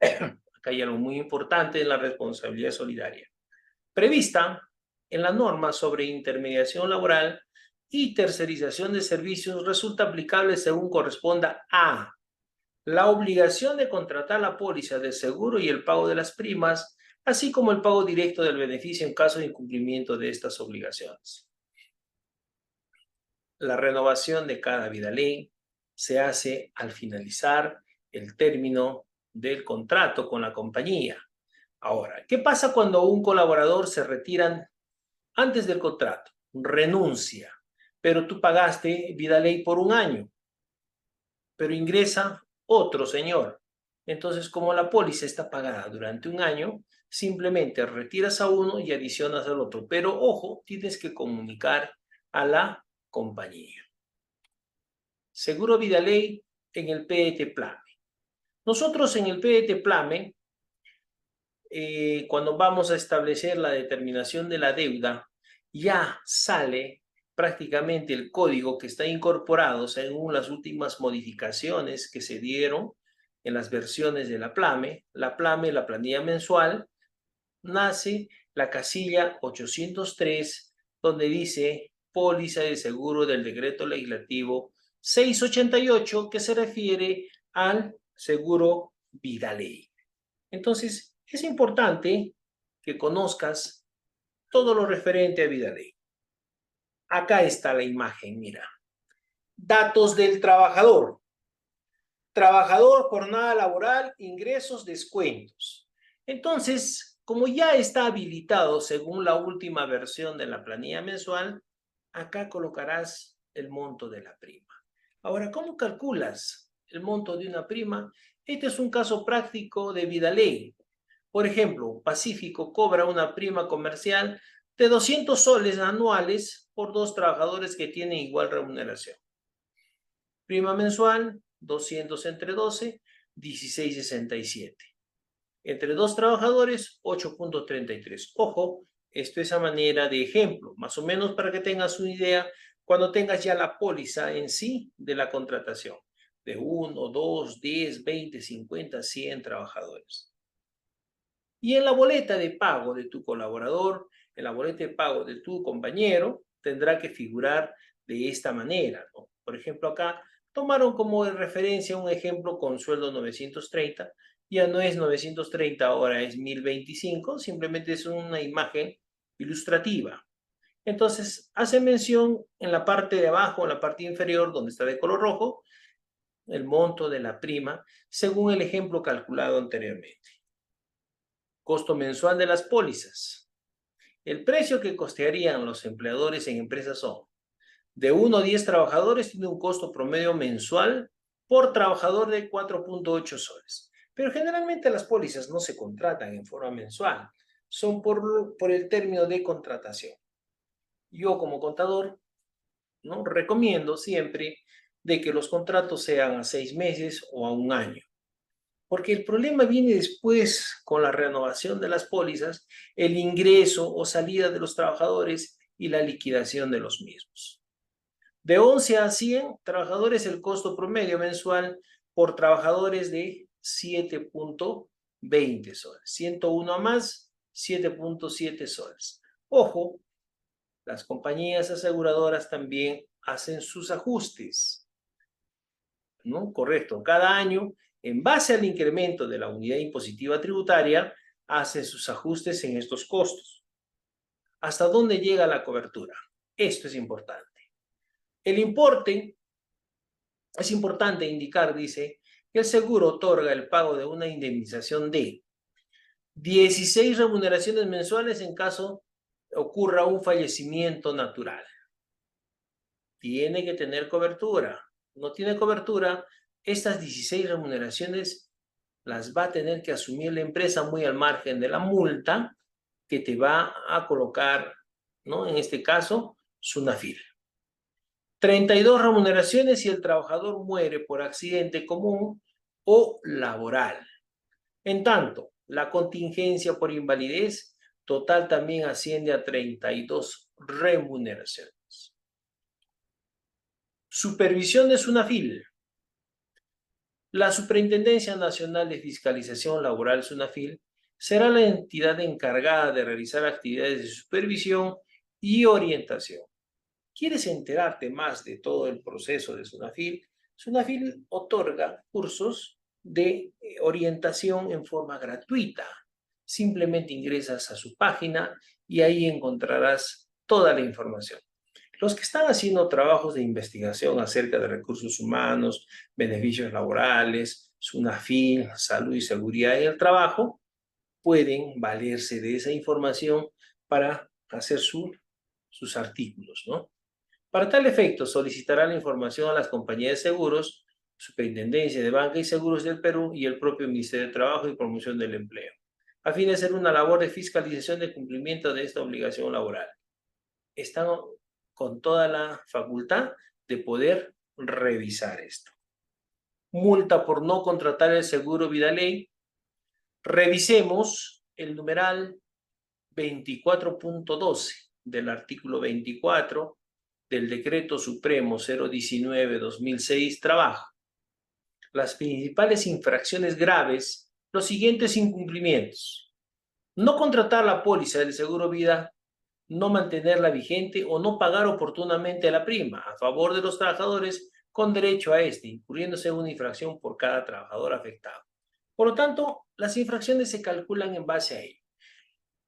Acá hay algo muy importante en la responsabilidad solidaria. Prevista en la norma sobre intermediación laboral y tercerización de servicios, resulta aplicable según corresponda a la obligación de contratar la póliza de seguro y el pago de las primas, así como el pago directo del beneficio en caso de incumplimiento de estas obligaciones. La renovación de cada vida ley se hace al finalizar el término del contrato con la compañía. Ahora, ¿qué pasa cuando un colaborador se retira antes del contrato? Renuncia, pero tú pagaste vida ley por un año, pero ingresa otro señor. Entonces, como la póliza está pagada durante un año, simplemente retiras a uno y adicionas al otro. Pero, ojo, tienes que comunicar a la compañía. Seguro vida ley en el PET Plame. Nosotros en el PET Plame, cuando vamos a establecer la determinación de la deuda, ya sale prácticamente el código que está incorporado según las últimas modificaciones que se dieron en las versiones de la Plame, la planilla mensual, nace la casilla 803, donde dice póliza de seguro del decreto legislativo 688, que se refiere al seguro vida ley. Entonces, es importante que conozcas todo lo referente a vida ley. Acá está la imagen, mira. Datos del trabajador. Trabajador, jornada laboral, ingresos, descuentos. Entonces, como ya está habilitado según la última versión de la planilla mensual, acá colocarás el monto de la prima. Ahora, ¿cómo calculas el monto de una prima? Este es un caso práctico de Vidaley. Por ejemplo, Pacífico cobra una prima comercial de 200 soles anuales por 2 trabajadores que tienen igual remuneración. Prima mensual, 200 entre 12, 16,67. Entre 2 trabajadores, 8,33. Ojo, esto es a manera de ejemplo, más o menos para que tengas una idea cuando tengas ya la póliza en sí de la contratación, de 1, 2, 10, 20, 50, 100 trabajadores. Y en la boleta de pago de tu colaborador, en la boleta de pago de tu compañero, tendrá que figurar de esta manera, ¿no? Por ejemplo, acá tomaron como referencia un ejemplo con sueldo 930, ya no es 930, ahora es 1025, simplemente es una imagen ilustrativa. Entonces, hace mención en la parte de abajo, en la parte inferior, donde está de color rojo, el monto de la prima, según el ejemplo calculado anteriormente. Costo mensual de las pólizas. El precio que costearían los empleadores en empresas son de 1 a 10 trabajadores, tiene un costo promedio mensual por trabajador de 4,8 soles. Pero generalmente las pólizas no se contratan en forma mensual, son por el término de contratación. Yo como contador, ¿no?, recomiendo siempre de que los contratos sean a 6 meses o a 1 año. Porque el problema viene después con la renovación de las pólizas, el ingreso o salida de los trabajadores y la liquidación de los mismos. De 11 a 100 trabajadores, el costo promedio mensual por trabajadores de 7,20 soles. 101 a más, 7,7 soles. Ojo, las compañías aseguradoras también hacen sus ajustes, ¿no? Correcto. Cada año, en base al incremento de la unidad impositiva tributaria, hacen sus ajustes en estos costos. ¿Hasta dónde llega la cobertura? Esto es importante. El importe, es importante indicar, dice, que el seguro otorga el pago de una indemnización de 16 remuneraciones mensuales en caso ocurra un fallecimiento natural. Tiene que tener cobertura. No tiene cobertura, estas 16 remuneraciones las va a tener que asumir la empresa muy al margen de la multa que te va a colocar, ¿no?, en este caso, SUNAFIL. 32 remuneraciones si el trabajador muere por accidente común o laboral. En tanto, la contingencia por invalidez total también asciende a 32 remuneraciones. Supervisión de SUNAFIL. La Superintendencia Nacional de Fiscalización Laboral, SUNAFIL, será la entidad encargada de realizar actividades de supervisión y orientación. ¿Quieres enterarte más de todo el proceso de SUNAFIL? SUNAFIL otorga cursos de orientación en forma gratuita. Simplemente ingresas a su página y ahí encontrarás toda la información. Los que están haciendo trabajos de investigación acerca de recursos humanos, beneficios laborales, SUNAFIL, salud y seguridad en el trabajo, pueden valerse de esa información para hacer sus artículos, ¿no? Para tal efecto, solicitará la información a las compañías de seguros, Superintendencia de Banca y Seguros del Perú y el propio Ministerio de Trabajo y Promoción del Empleo, a fin de hacer una labor de fiscalización de cumplimiento de esta obligación laboral. Están con toda la facultad de poder revisar esto. Multa por no contratar el seguro Vidaley. Revisemos el numeral 24.12 del artículo 24 del Decreto Supremo 019-2006, Trabajo. Las principales infracciones graves, los siguientes incumplimientos: no contratar la póliza del seguro vida, no mantenerla vigente o no pagar oportunamente la prima a favor de los trabajadores con derecho a este, incurriéndose en una infracción por cada trabajador afectado. Por lo tanto, las infracciones se calculan en base a ello.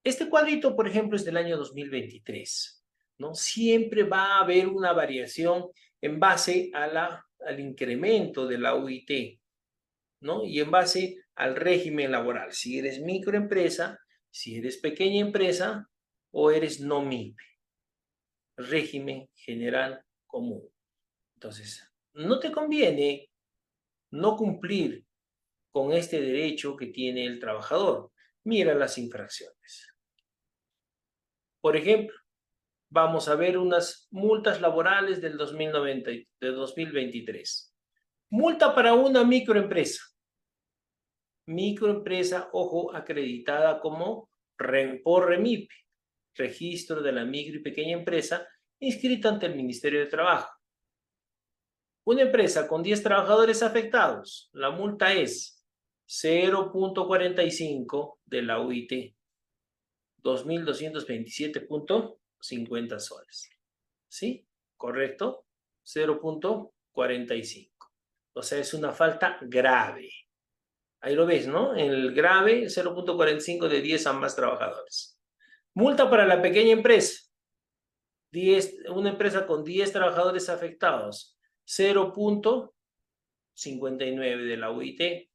Este cuadrito, por ejemplo, es del año 2023. ¿no? Siempre va a haber una variación en base al incremento de la UIT, ¿no? Y en base al régimen laboral. Si eres microempresa, si eres pequeña empresa o eres no MIPE. Régimen general común. Entonces, no te conviene no cumplir con este derecho que tiene el trabajador. Mira las infracciones. Por ejemplo, vamos a ver unas multas laborales del 2023. Multa para una microempresa. Microempresa, ojo, acreditada como por REMIPE, Registro de la Micro y Pequeña Empresa, inscrita ante el Ministerio de Trabajo. Una empresa con 10 trabajadores afectados, la multa es 0.45 de la UIT, 2.227.50 soles. ¿Sí? ¿Correcto? 0.45. O sea, es una falta grave. Ahí lo ves, ¿no? En el grave, 0.45 de 10 a más trabajadores. Multa para la pequeña empresa. Una empresa con 10 trabajadores afectados. 0.59 de la UIT,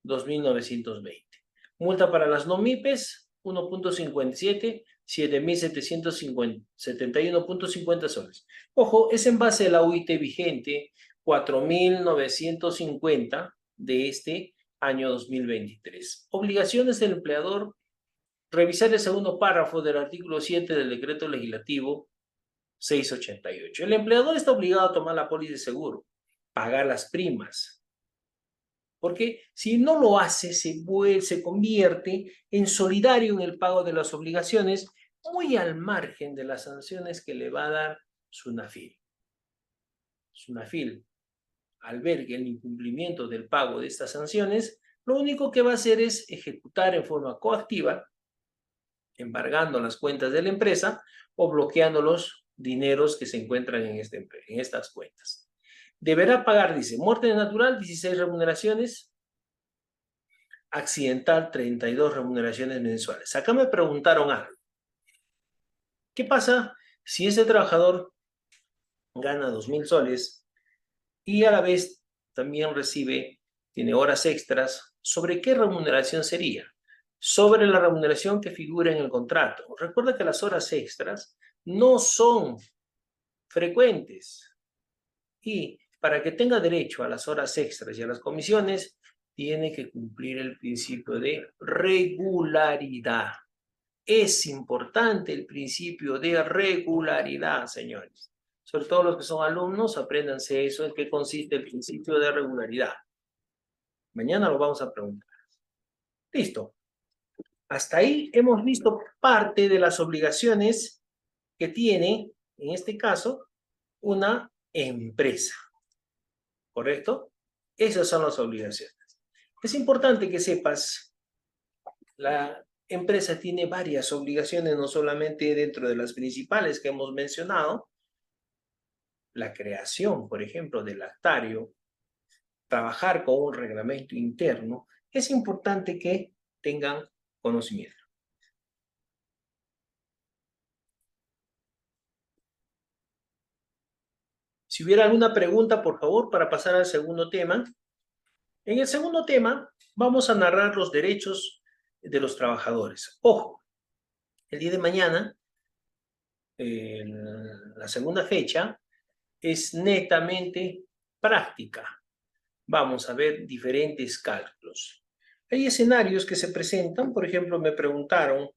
2.920. Multa para las no MIPES, 1.57, 7.771.50 soles. Ojo, es en base a la UIT vigente, 4.950 de este año 2023. Obligaciones del empleador: revisar el segundo párrafo del artículo 7 del decreto legislativo 688. El empleador está obligado a tomar la póliza de seguro, pagar las primas, porque si no lo hace, se convierte en solidario en el pago de las obligaciones, muy al margen de las sanciones que le va a dar SUNAFIL. SUNAFIL, al ver el incumplimiento del pago de estas sanciones, lo único que va a hacer es ejecutar en forma coactiva, embargando las cuentas de la empresa o bloqueando los dineros que se encuentran en estas cuentas. Deberá pagar, dice, muerte natural, 16 remuneraciones, accidental, 32 remuneraciones mensuales. Acá me preguntaron algo. ¿Qué pasa si ese trabajador gana 2.000 soles y a la vez también tiene horas extras? ¿Sobre qué remuneración sería? Sobre la remuneración que figura en el contrato. Recuerda que las horas extras no son frecuentes y para que tenga derecho a las horas extras y a las comisiones, tiene que cumplir el principio de regularidad. Es importante el principio de regularidad, señores. Sobre todo los que son alumnos, apréndanse eso, en qué consiste el principio de regularidad. Mañana lo vamos a preguntar. Listo. Hasta ahí hemos visto parte de las obligaciones que tiene, en este caso, una empresa. ¿Correcto? Esas son las obligaciones. Es importante que sepas, la empresa tiene varias obligaciones, no solamente dentro de las principales que hemos mencionado, la creación, por ejemplo, del actario, trabajar con un reglamento interno. Es importante que tengan conocimiento. Si hubiera alguna pregunta, por favor, para pasar al segundo tema. En el segundo tema, vamos a narrar los derechos de los trabajadores. Ojo, el día de mañana, la segunda fecha, es netamente práctica. Vamos a ver diferentes cálculos. Hay escenarios que se presentan, por ejemplo, me preguntaron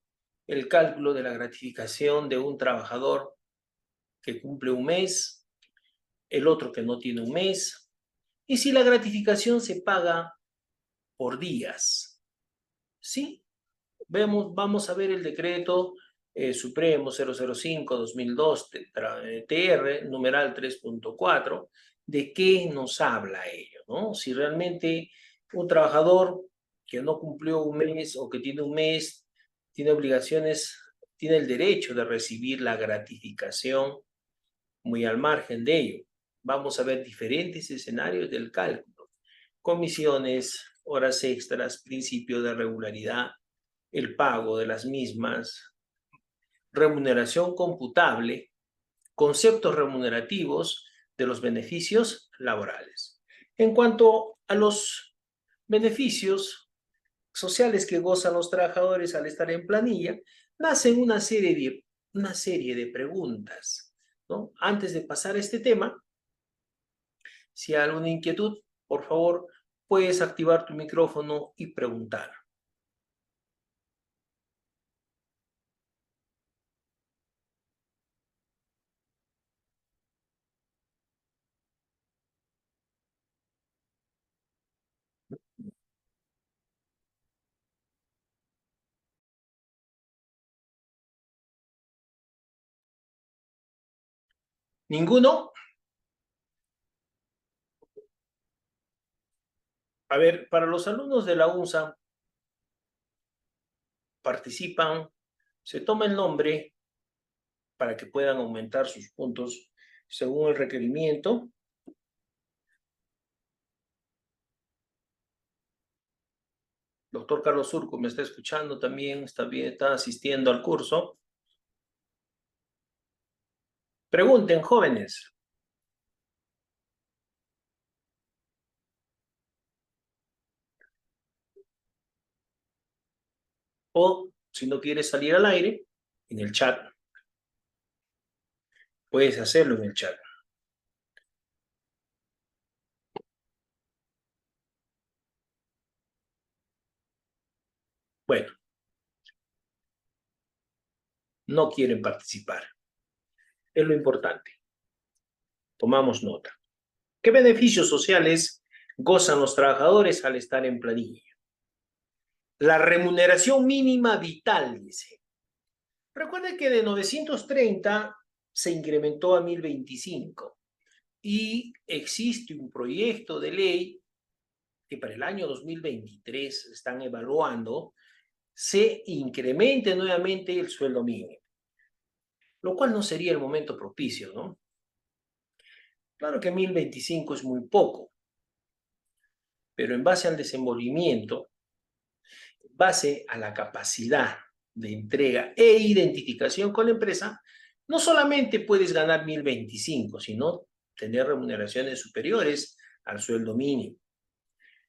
el cálculo de la gratificación de un trabajador que cumple un mes, el otro que no tiene un mes, y si la gratificación se paga por días. ¿Sí? Vamos a ver el decreto Supremo 005-2002 TR, numeral 3.4, de qué nos habla ello, ¿no? Si realmente un trabajador que no cumplió un mes o que tiene un mes, tiene obligaciones, tiene el derecho de recibir la gratificación muy al margen de ello. Vamos a ver diferentes escenarios del cálculo. Comisiones, horas extras, principio de regularidad, el pago de las mismas, remuneración computable, conceptos remunerativos de los beneficios laborales. En cuanto a los beneficios sociales que gozan los trabajadores al estar en planilla, nacen una serie de preguntas, ¿no? Antes de pasar a este tema, si hay alguna inquietud, por favor, puedes activar tu micrófono y preguntar. ¿Ninguno? A ver, para los alumnos de la UNSA, participan, se toma el nombre para que puedan aumentar sus puntos según el requerimiento. Doctor Carlos Surco me está escuchando también, está asistiendo al curso. Pregunten, jóvenes. O, si no quieres salir al aire, en el chat. Puedes hacerlo en el chat. Bueno, no quieren participar. Es lo importante. Tomamos nota. ¿Qué beneficios sociales gozan los trabajadores al estar en planilla? La remuneración mínima vital, dice. Recuerde que de 930 se incrementó a 1025 y existe un proyecto de ley que para el año 2023 están evaluando se incremente nuevamente el sueldo mínimo, lo cual no sería el momento propicio, ¿no? Claro que 1025 es muy poco, pero en base al desenvolvimiento, en base a la capacidad de entrega e identificación con la empresa, no solamente puedes ganar 1025, sino tener remuneraciones superiores al sueldo mínimo.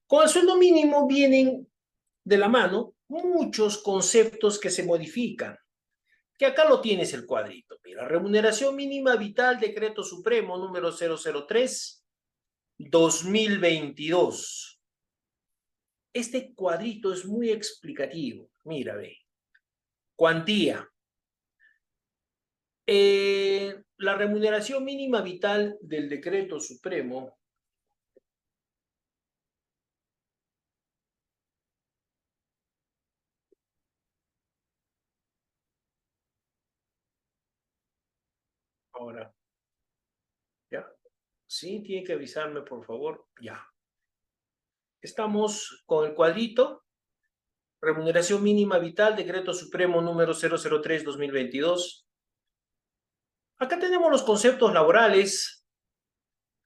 Con el sueldo mínimo vienen de la mano muchos conceptos que se modifican, que acá lo tienes el cuadrito. Mira, remuneración mínima vital, decreto supremo número 003-2022. Este cuadrito es muy explicativo. Mira, ve. Cuantía. La remuneración mínima vital del decreto supremo ahora, ¿ya? Sí, tiene que avisarme, por favor, ya. Estamos con el cuadrito. Remuneración mínima vital, decreto supremo número 003-2022. Acá tenemos los conceptos laborales,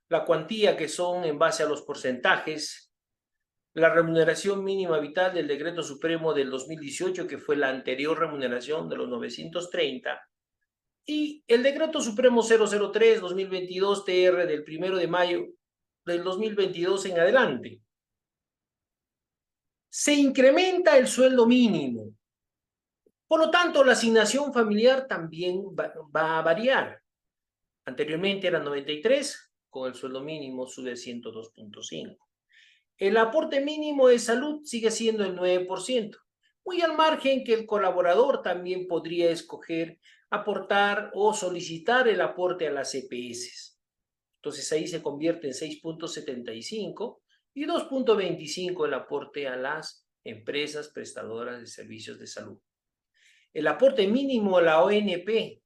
la cuantía que son en base a los porcentajes, la remuneración mínima vital del decreto supremo del 2018, que fue la anterior remuneración de los 930, y el decreto supremo 003-2022 TR del 1 de mayo del 2022 en adelante. Se incrementa el sueldo mínimo. Por lo tanto, la asignación familiar también va a variar. Anteriormente era 93, con el sueldo mínimo sube a 102.5. El aporte mínimo de salud sigue siendo el 9%, muy al margen que el colaborador también podría escoger aportar o solicitar el aporte a las EPS. Entonces ahí se convierte en 6.75 y 2.25 el aporte a las empresas prestadoras de servicios de salud. El aporte mínimo a la ONP,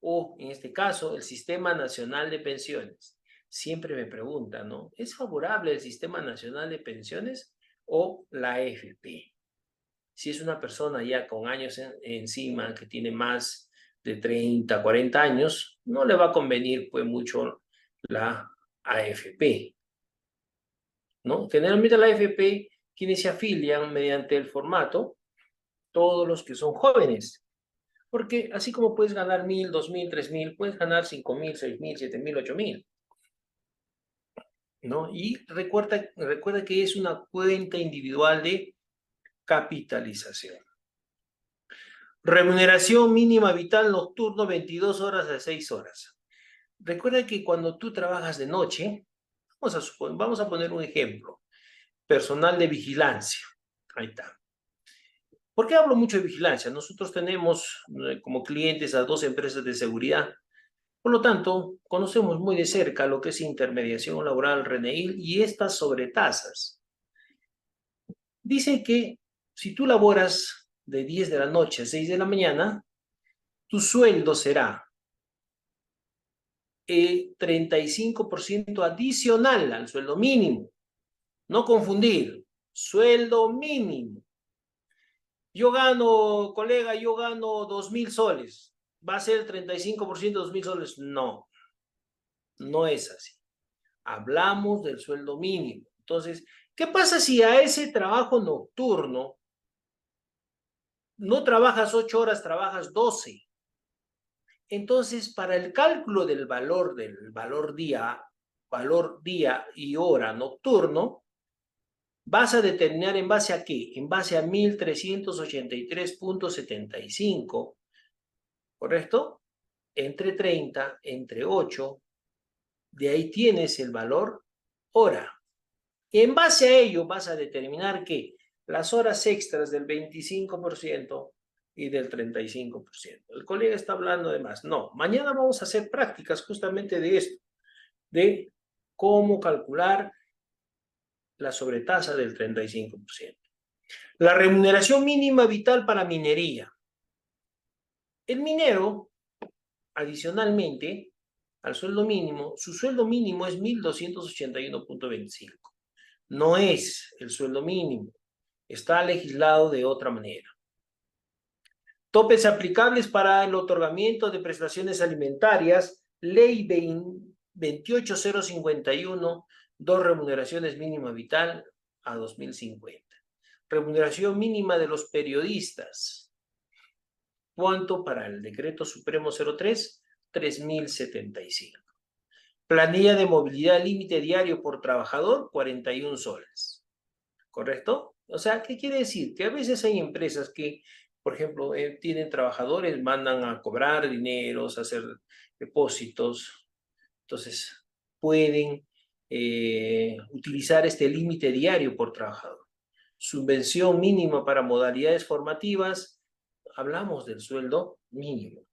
o en este caso, el Sistema Nacional de Pensiones. Siempre me preguntan, ¿no? ¿Es favorable el Sistema Nacional de Pensiones o la AFP? Si es una persona ya con años encima, que tiene más de 30, 40 años, no le va a convenir pues mucho la AFP, ¿no? Generalmente la AFP, quienes se afilian mediante el formato, todos los que son jóvenes, Porque así como puedes ganar 1.000, 2.000, 3.000, puedes ganar 5.000, 6.000, 7.000, 8.000, ¿no? Y recuerda que es una cuenta individual de capitalización. Remuneración mínima vital nocturno 22 horas a 6 horas. Recuerda que cuando tú trabajas de noche, vamos a poner un ejemplo, personal de vigilancia. Ahí está. ¿Por qué hablo mucho de vigilancia? Nosotros tenemos como clientes a 2 empresas de seguridad. Por lo tanto, conocemos muy de cerca lo que es intermediación laboral, RENEIL y estas sobretasas. Dice que si tú laboras de 10 de la noche a 6 de la mañana, tu sueldo será 35% adicional al sueldo mínimo. No confundir, sueldo mínimo. Yo gano 2.000 soles. ¿Va a ser 35% de 2.000 soles? No, no es así. Hablamos del sueldo mínimo. Entonces, ¿qué pasa si a ese trabajo nocturno no trabajas 8 horas, trabajas 12? Entonces, para el cálculo del valor día y hora nocturno, vas a determinar en base a qué? En base a 1.383.75, ¿correcto? Entre 30, entre 8, de ahí tienes el valor hora. En base a ello vas a determinar que las horas extras del 25% y del 35%. El colega está hablando de más. No, mañana vamos a hacer prácticas justamente de esto, de cómo calcular la sobretasa del 35%. La remuneración mínima vital para minería. El minero, adicionalmente al sueldo mínimo, su sueldo mínimo es 1.281.25. No es el sueldo mínimo, está legislado de otra manera. Topes aplicables para el otorgamiento de prestaciones alimentarias, Ley 28051, 2 remuneraciones mínima vital a 2050. Remuneración mínima de los periodistas. ¿Cuánto para el decreto supremo 03? 3.075. Planilla de movilidad límite diario por trabajador, 41 soles. ¿Correcto? O sea, ¿qué quiere decir? Que a veces hay empresas que, por ejemplo, tienen trabajadores, mandan a cobrar dineros, a hacer depósitos, entonces pueden utilizar este límite diario por trabajador. Subvención mínima para modalidades formativas, hablamos del sueldo mínimo,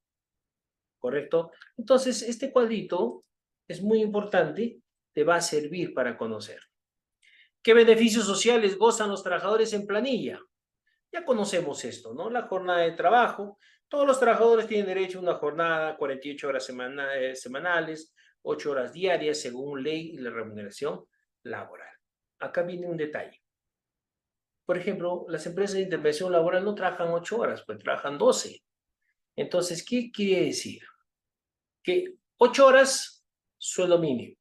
¿correcto? Entonces, este cuadrito es muy importante, te va a servir para conocer. ¿Qué beneficios sociales gozan los trabajadores en planilla? Ya conocemos esto, ¿no? La jornada de trabajo. Todos los trabajadores tienen derecho a una jornada, 48 horas semanales, 8 horas diarias, según ley y la remuneración laboral. Acá viene un detalle. Por ejemplo, las empresas de intervención laboral no trabajan 8 horas, pues trabajan 12. Entonces, ¿qué quiere decir? Que 8 horas, sueldo mínimo.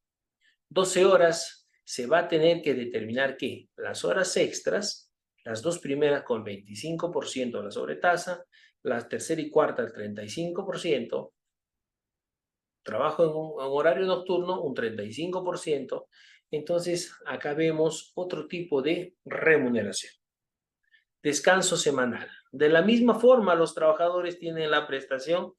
12 horas, se va a tener que determinar que las horas extras, las 2 primeras con 25% de la sobretasa, la tercera y cuarta el 35%, trabajo en un horario nocturno un 35%, entonces acá vemos otro tipo de remuneración. Descanso semanal. De la misma forma, los trabajadores tienen la prestación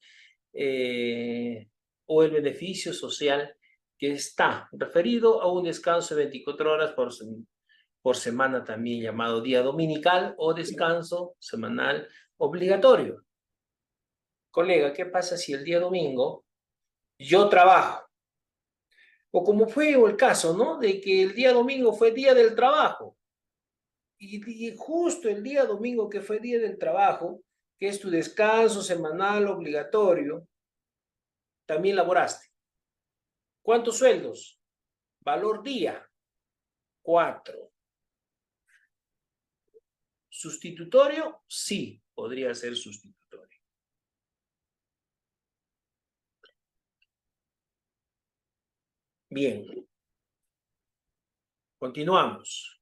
o el beneficio social que está referido a un descanso de 24 horas por semana, también llamado día dominical o descanso semanal obligatorio. Colega, ¿qué pasa si el día domingo yo trabajo? O como fue el caso, ¿no? De que el día domingo fue día del trabajo. Y justo el día domingo que fue día del trabajo, que es tu descanso semanal obligatorio, también laboraste. ¿Cuántos sueldos? Valor día, 4. ¿Sustitutorio? Sí, podría ser sustitutorio. Bien, continuamos.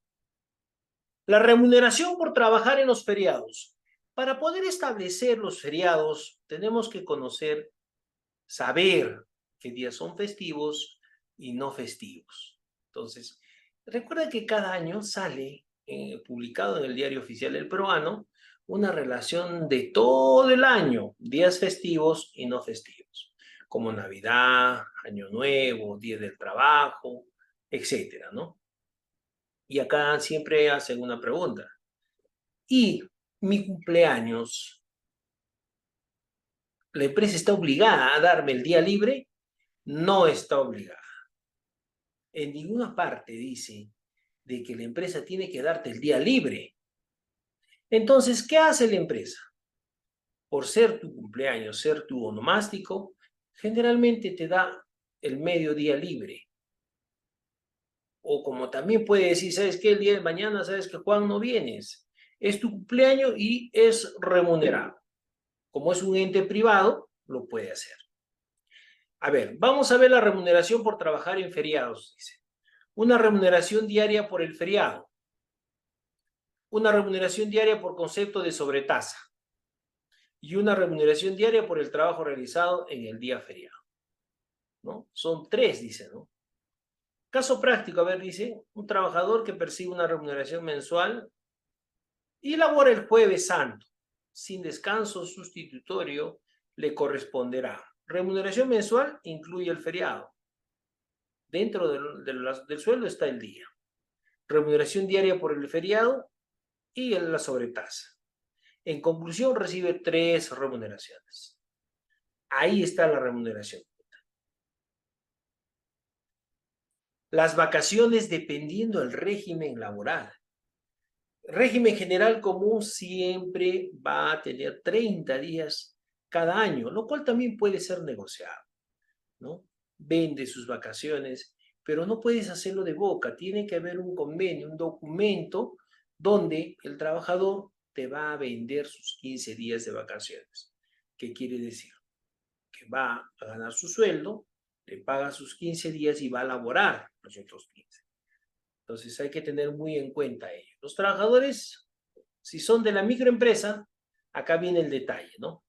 La remuneración por trabajar en los feriados. Para poder establecer los feriados, tenemos que saber qué días son festivos y no festivos. Entonces, recuerda que cada año sale publicado en el Diario Oficial del Peruano una relación de todo el año, días festivos y no festivos, como Navidad, Año Nuevo, Día del Trabajo, etcétera, ¿no? Y acá siempre hacen una pregunta. ¿Y mi cumpleaños, la empresa está obligada a darme el día libre? No está obligada. En ninguna parte dice de que la empresa tiene que darte el día libre. Entonces, ¿qué hace la empresa? Por ser tu cumpleaños, ser tu onomástico, generalmente te da el mediodía libre. O como también puede decir, ¿sabes qué? El día de mañana, ¿sabes que Juan no vienes? Es tu cumpleaños y es remunerado. Como es un ente privado, lo puede hacer. A ver, vamos a ver la remuneración por trabajar en feriados, dice. Una remuneración diaria por el feriado. Una remuneración diaria por concepto de sobretasa. Y una remuneración diaria por el trabajo realizado en el día feriado, ¿no? Son 3, dice, ¿no? Caso práctico, a ver, dice, un trabajador que percibe una remuneración mensual y labora el jueves santo, sin descanso sustitutorio, le corresponderá. Remuneración mensual incluye el feriado. Dentro del sueldo está el día. Remuneración diaria por el feriado y la sobretasa. En conclusión, recibe 3 remuneraciones. Ahí está la remuneración. Las vacaciones dependiendo del régimen laboral. Régimen general común siempre va a tener 30 días cada año, lo cual también puede ser negociado, ¿no? Vende sus vacaciones, pero no puedes hacerlo de boca. Tiene que haber un convenio, un documento donde el trabajador te va a vender sus 15 días de vacaciones. ¿Qué quiere decir? Que va a ganar su sueldo, le paga sus 15 días y va a laborar los otros 15. Entonces hay que tener muy en cuenta ello. Los trabajadores, si son de la microempresa, acá viene el detalle, ¿no?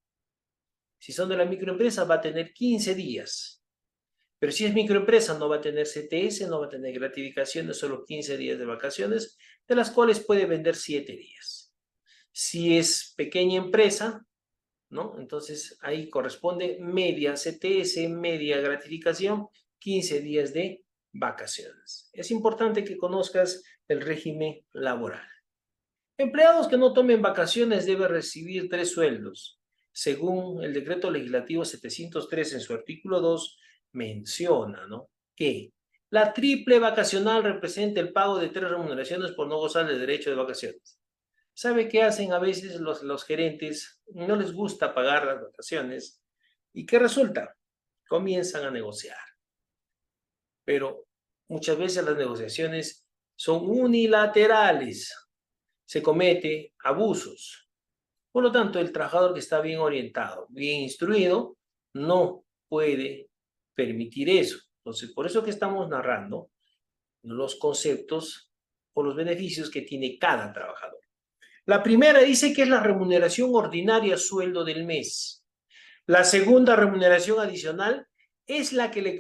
Si son de la microempresa va a tener 15 días. Pero si es microempresa no va a tener CTS, no va a tener gratificaciones, solo 15 días de vacaciones, de las cuales puede vender 7 días. Si es pequeña empresa, ¿no? Entonces ahí corresponde media CTS, media gratificación, 15 días de vacaciones. Es importante que conozcas el régimen laboral. Empleados que no tomen vacaciones deben recibir 3 sueldos. Según el decreto legislativo 703 en su artículo 2, menciona, ¿no?, que la triple vacacional representa el pago de 3 remuneraciones por no gozar del derecho de vacaciones. ¿Sabe qué hacen a veces los gerentes? No les gusta pagar las vacaciones. ¿Y qué resulta? Comienzan a negociar. Pero muchas veces las negociaciones son unilaterales. Se comete abusos. Por lo tanto, el trabajador que está bien orientado, bien instruido, no puede permitir eso. Entonces, por eso que estamos narrando los conceptos o los beneficios que tiene cada trabajador. La primera dice que es la remuneración ordinaria sueldo del mes. La segunda remuneración adicional es la que le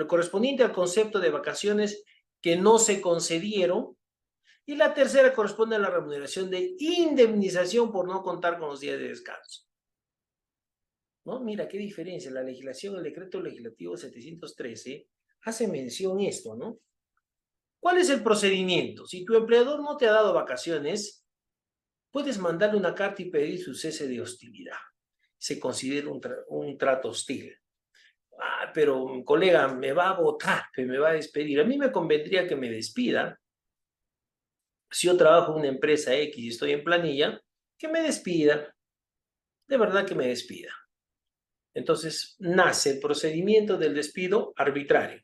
correspondiente al concepto de vacaciones que no se concedieron. Y la tercera corresponde a la remuneración de indemnización por no contar con los días de descanso. ¿No? Mira qué diferencia. La legislación, el decreto legislativo 713, hace mención esto, ¿no? ¿Cuál es el procedimiento? Si tu empleador no te ha dado vacaciones, puedes mandarle una carta y pedir su cese de hostilidad. Se considera un trato hostil. Ah, pero colega, me va a votar, me va a despedir. A mí me convendría que me despida. Si yo trabajo en una empresa X y estoy en planilla, que me despida. De verdad que me despida. Entonces, nace el procedimiento del despido arbitrario.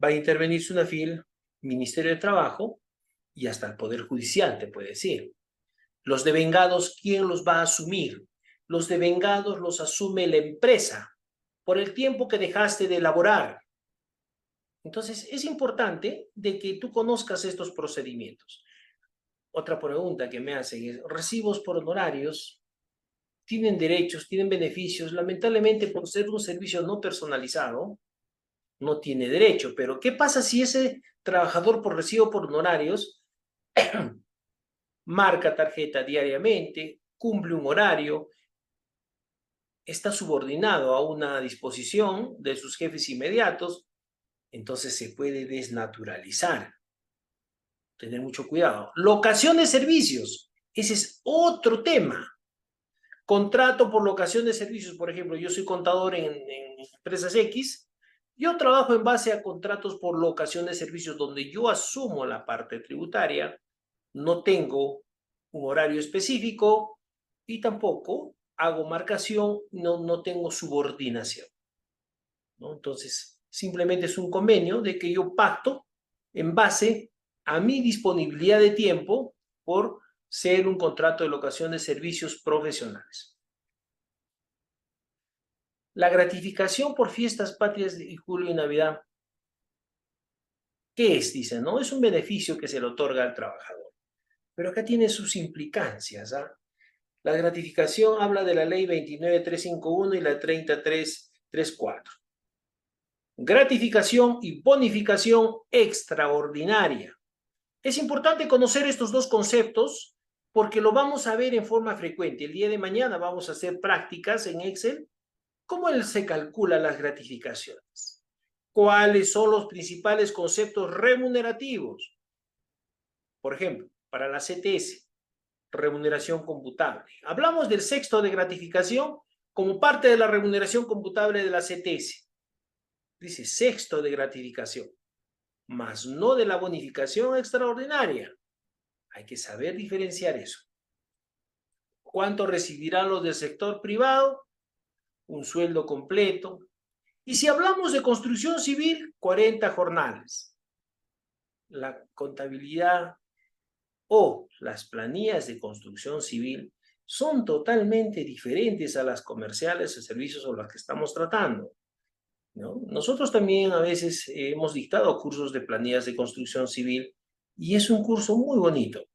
Va a intervenir SUNAFIL, Ministerio de Trabajo y hasta el Poder Judicial, te puede decir. Los devengados, ¿quién los va a asumir? Los devengados los asume la empresa por el tiempo que dejaste de elaborar. Entonces, es importante de que tú conozcas estos procedimientos. Otra pregunta que me hacen es, ¿recibos por honorarios tienen derechos, tienen beneficios? Lamentablemente, por ser un servicio no personalizado, no tiene derecho. Pero, ¿qué pasa si ese trabajador por recibo por honorarios marca tarjeta diariamente, cumple un horario, está subordinado a una disposición de sus jefes inmediatos? Entonces se puede desnaturalizar. Tener mucho cuidado. Locación de servicios. Ese es otro tema. Contrato por locación de servicios. Por ejemplo, yo soy contador en empresas X. Yo trabajo en base a contratos por locación de servicios donde yo asumo la parte tributaria. No tengo un horario específico y tampoco hago marcación, no tengo subordinación, ¿no? Entonces, simplemente es un convenio de que yo pacto en base a mi disponibilidad de tiempo por ser un contrato de locación de servicios profesionales. La gratificación por fiestas patrias y julio y Navidad. ¿Qué es? Dicen, ¿no? Es un beneficio que se le otorga al trabajador. Pero acá tiene sus implicancias, ¿ah? La gratificación habla de la ley 29351 y la 30334. Gratificación y bonificación extraordinaria. Es importante conocer estos dos conceptos porque lo vamos a ver en forma frecuente. El día de mañana vamos a hacer prácticas en Excel. ¿Cómo se calculan las gratificaciones? ¿Cuáles son los principales conceptos remunerativos? Por ejemplo, para la CTS, remuneración computable. Hablamos del sexto de gratificación como parte de la remuneración computable de la CTS. Dice sexto de gratificación, más no de la bonificación extraordinaria. Hay que saber diferenciar eso. ¿Cuánto recibirán los del sector privado? Un sueldo completo. Y si hablamos de construcción civil, 40 jornales. La contabilidad o las planillas de construcción civil son totalmente diferentes a las comerciales o servicios o las que estamos tratando, ¿no? Nosotros también a veces hemos dictado cursos de planillas de construcción civil y es un curso muy bonito.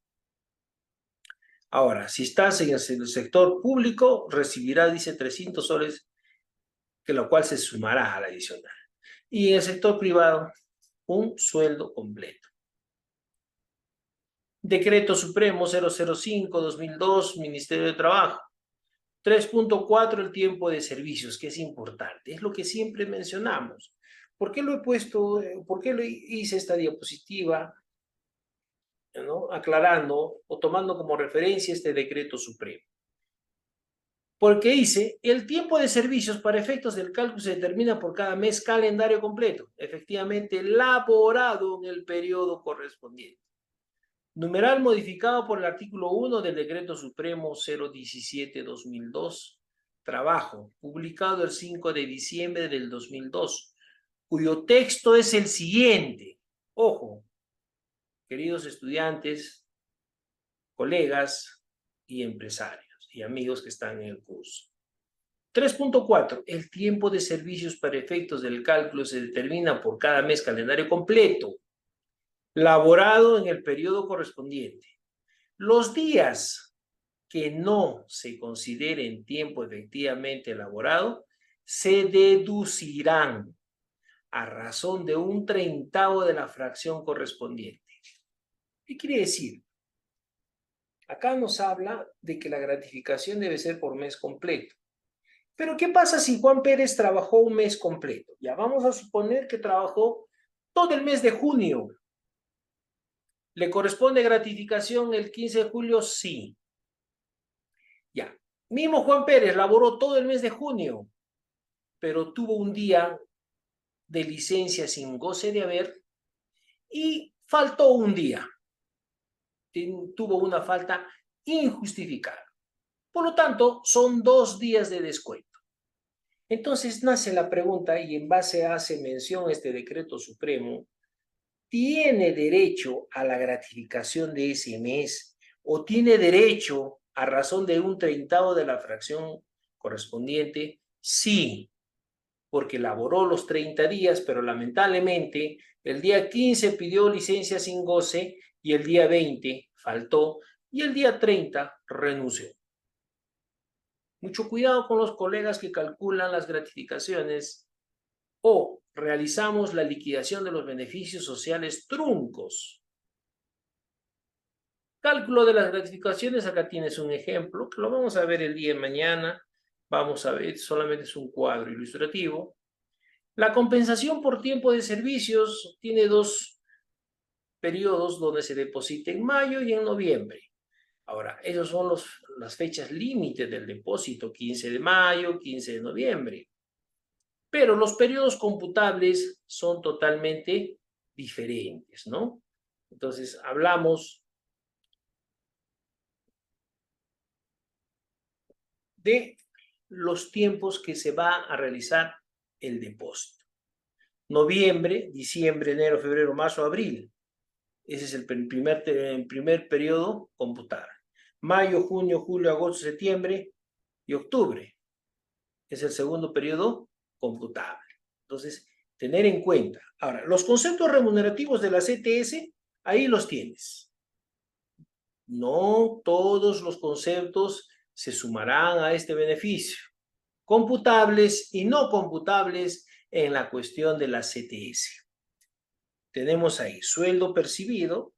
Ahora, si estás en el sector público, recibirás, dice, 300 soles, que lo cual se sumará a la adicional. Y en el sector privado, un sueldo completo. Decreto Supremo 005-2002, Ministerio de Trabajo. 3.4, el tiempo de servicios, que es importante. Es lo que siempre mencionamos. ¿Por qué lo he puesto, por qué lo hice esta diapositiva, ¿no? Aclarando o tomando como referencia este decreto supremo? Porque dice, el tiempo de servicios para efectos del cálculo se determina por cada mes calendario completo, efectivamente elaborado en el periodo correspondiente. Numeral modificado por el artículo 1 del Decreto Supremo 017-2002, trabajo, publicado el 5 de diciembre del 2002, cuyo texto es el siguiente. Ojo, queridos estudiantes, colegas y empresarios y amigos que están en el curso. 3.4. El tiempo de servicios para efectos del cálculo se determina por cada mes calendario completo, laborado en el periodo correspondiente. Los días que no se consideren tiempo efectivamente elaborado se deducirán a razón de 1/30 de la fracción correspondiente. ¿Qué quiere decir? Acá nos habla de que la gratificación debe ser por mes completo. Pero ¿qué pasa si Juan Pérez trabajó un mes completo? Ya vamos a suponer que trabajó todo el mes de junio. ¿Le corresponde gratificación el 15 de julio? Sí. Ya. Mismo Juan Pérez laboró todo el mes de junio, pero tuvo un día de licencia sin goce de haber y faltó un día. Tuvo una falta injustificada. Por lo tanto, son 2 días de descuento. Entonces nace la pregunta, y en base a hace mención este decreto supremo, ¿tiene derecho a la gratificación de ese mes o tiene derecho a razón de 1/30 de la fracción correspondiente? Sí, porque laboró los 30 días, pero lamentablemente el día 15 pidió licencia sin goce y el día 20 faltó y el día 30 renunció. Mucho cuidado con los colegas que calculan las gratificaciones o realizamos la liquidación de los beneficios sociales truncos. Cálculo de las gratificaciones, acá tienes un ejemplo, que lo vamos a ver el día de mañana. Vamos a ver, solamente es un cuadro ilustrativo. La compensación por tiempo de servicios tiene dos periodos donde se deposita en mayo y en noviembre. Ahora, esos son las fechas límite del depósito, 15 de mayo, 15 de noviembre. Pero los periodos computables son totalmente diferentes, ¿no? Entonces, hablamos de los tiempos que se va a realizar el depósito. Noviembre, diciembre, enero, febrero, marzo, abril. Ese es el primer periodo computable. Mayo, junio, julio, agosto, septiembre y octubre. Es el segundo periodo computable. Entonces, tener en cuenta. Ahora, los conceptos remunerativos de la CTS, ahí los tienes. No todos los conceptos se sumarán a este beneficio. Computables y no computables en la cuestión de la CTS. Tenemos ahí sueldo percibido,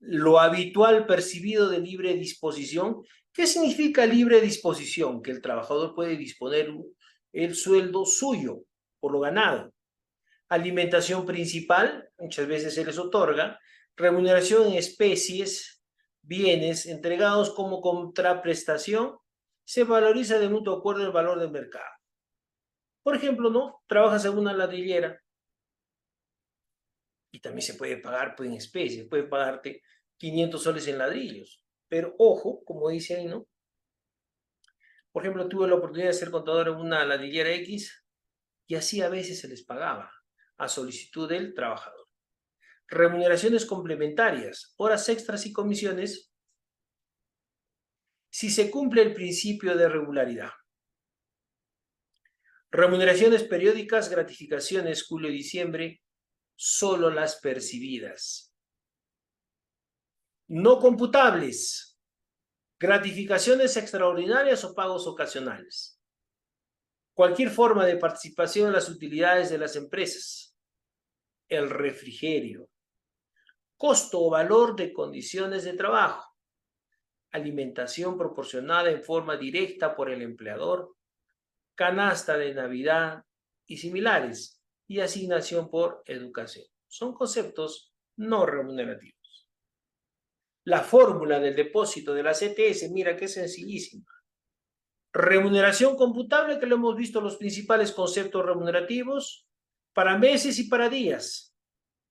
lo habitual percibido de libre disposición. ¿Qué significa libre disposición? Que el trabajador puede disponer el sueldo suyo por lo ganado. Alimentación principal, muchas veces se les otorga. Remuneración en especies, bienes entregados como contraprestación, se valoriza de mutuo acuerdo el valor del mercado. Por ejemplo, ¿no? Trabajas en una ladrillera y también se puede pagar pues, en especies, puede pagarte 500 soles en ladrillos. Pero ojo, como dice ahí, ¿no? Por ejemplo, tuve la oportunidad de ser contador en una ladrillera X y así a veces se les pagaba a solicitud del trabajador. Remuneraciones complementarias, horas extras y comisiones si se cumple el principio de regularidad. Remuneraciones periódicas, gratificaciones julio y diciembre, solo las percibidas. No computables, gratificaciones extraordinarias o pagos ocasionales. Cualquier forma de participación en las utilidades de las empresas. El refrigerio. Costo o valor de condiciones de trabajo. Alimentación proporcionada en forma directa por el empleador. Canasta de Navidad y similares. Y asignación por educación. Son conceptos no remunerativos. La fórmula del depósito de la CTS, mira que es sencillísima. Remuneración computable, que lo hemos visto los principales conceptos remunerativos, para meses y para días.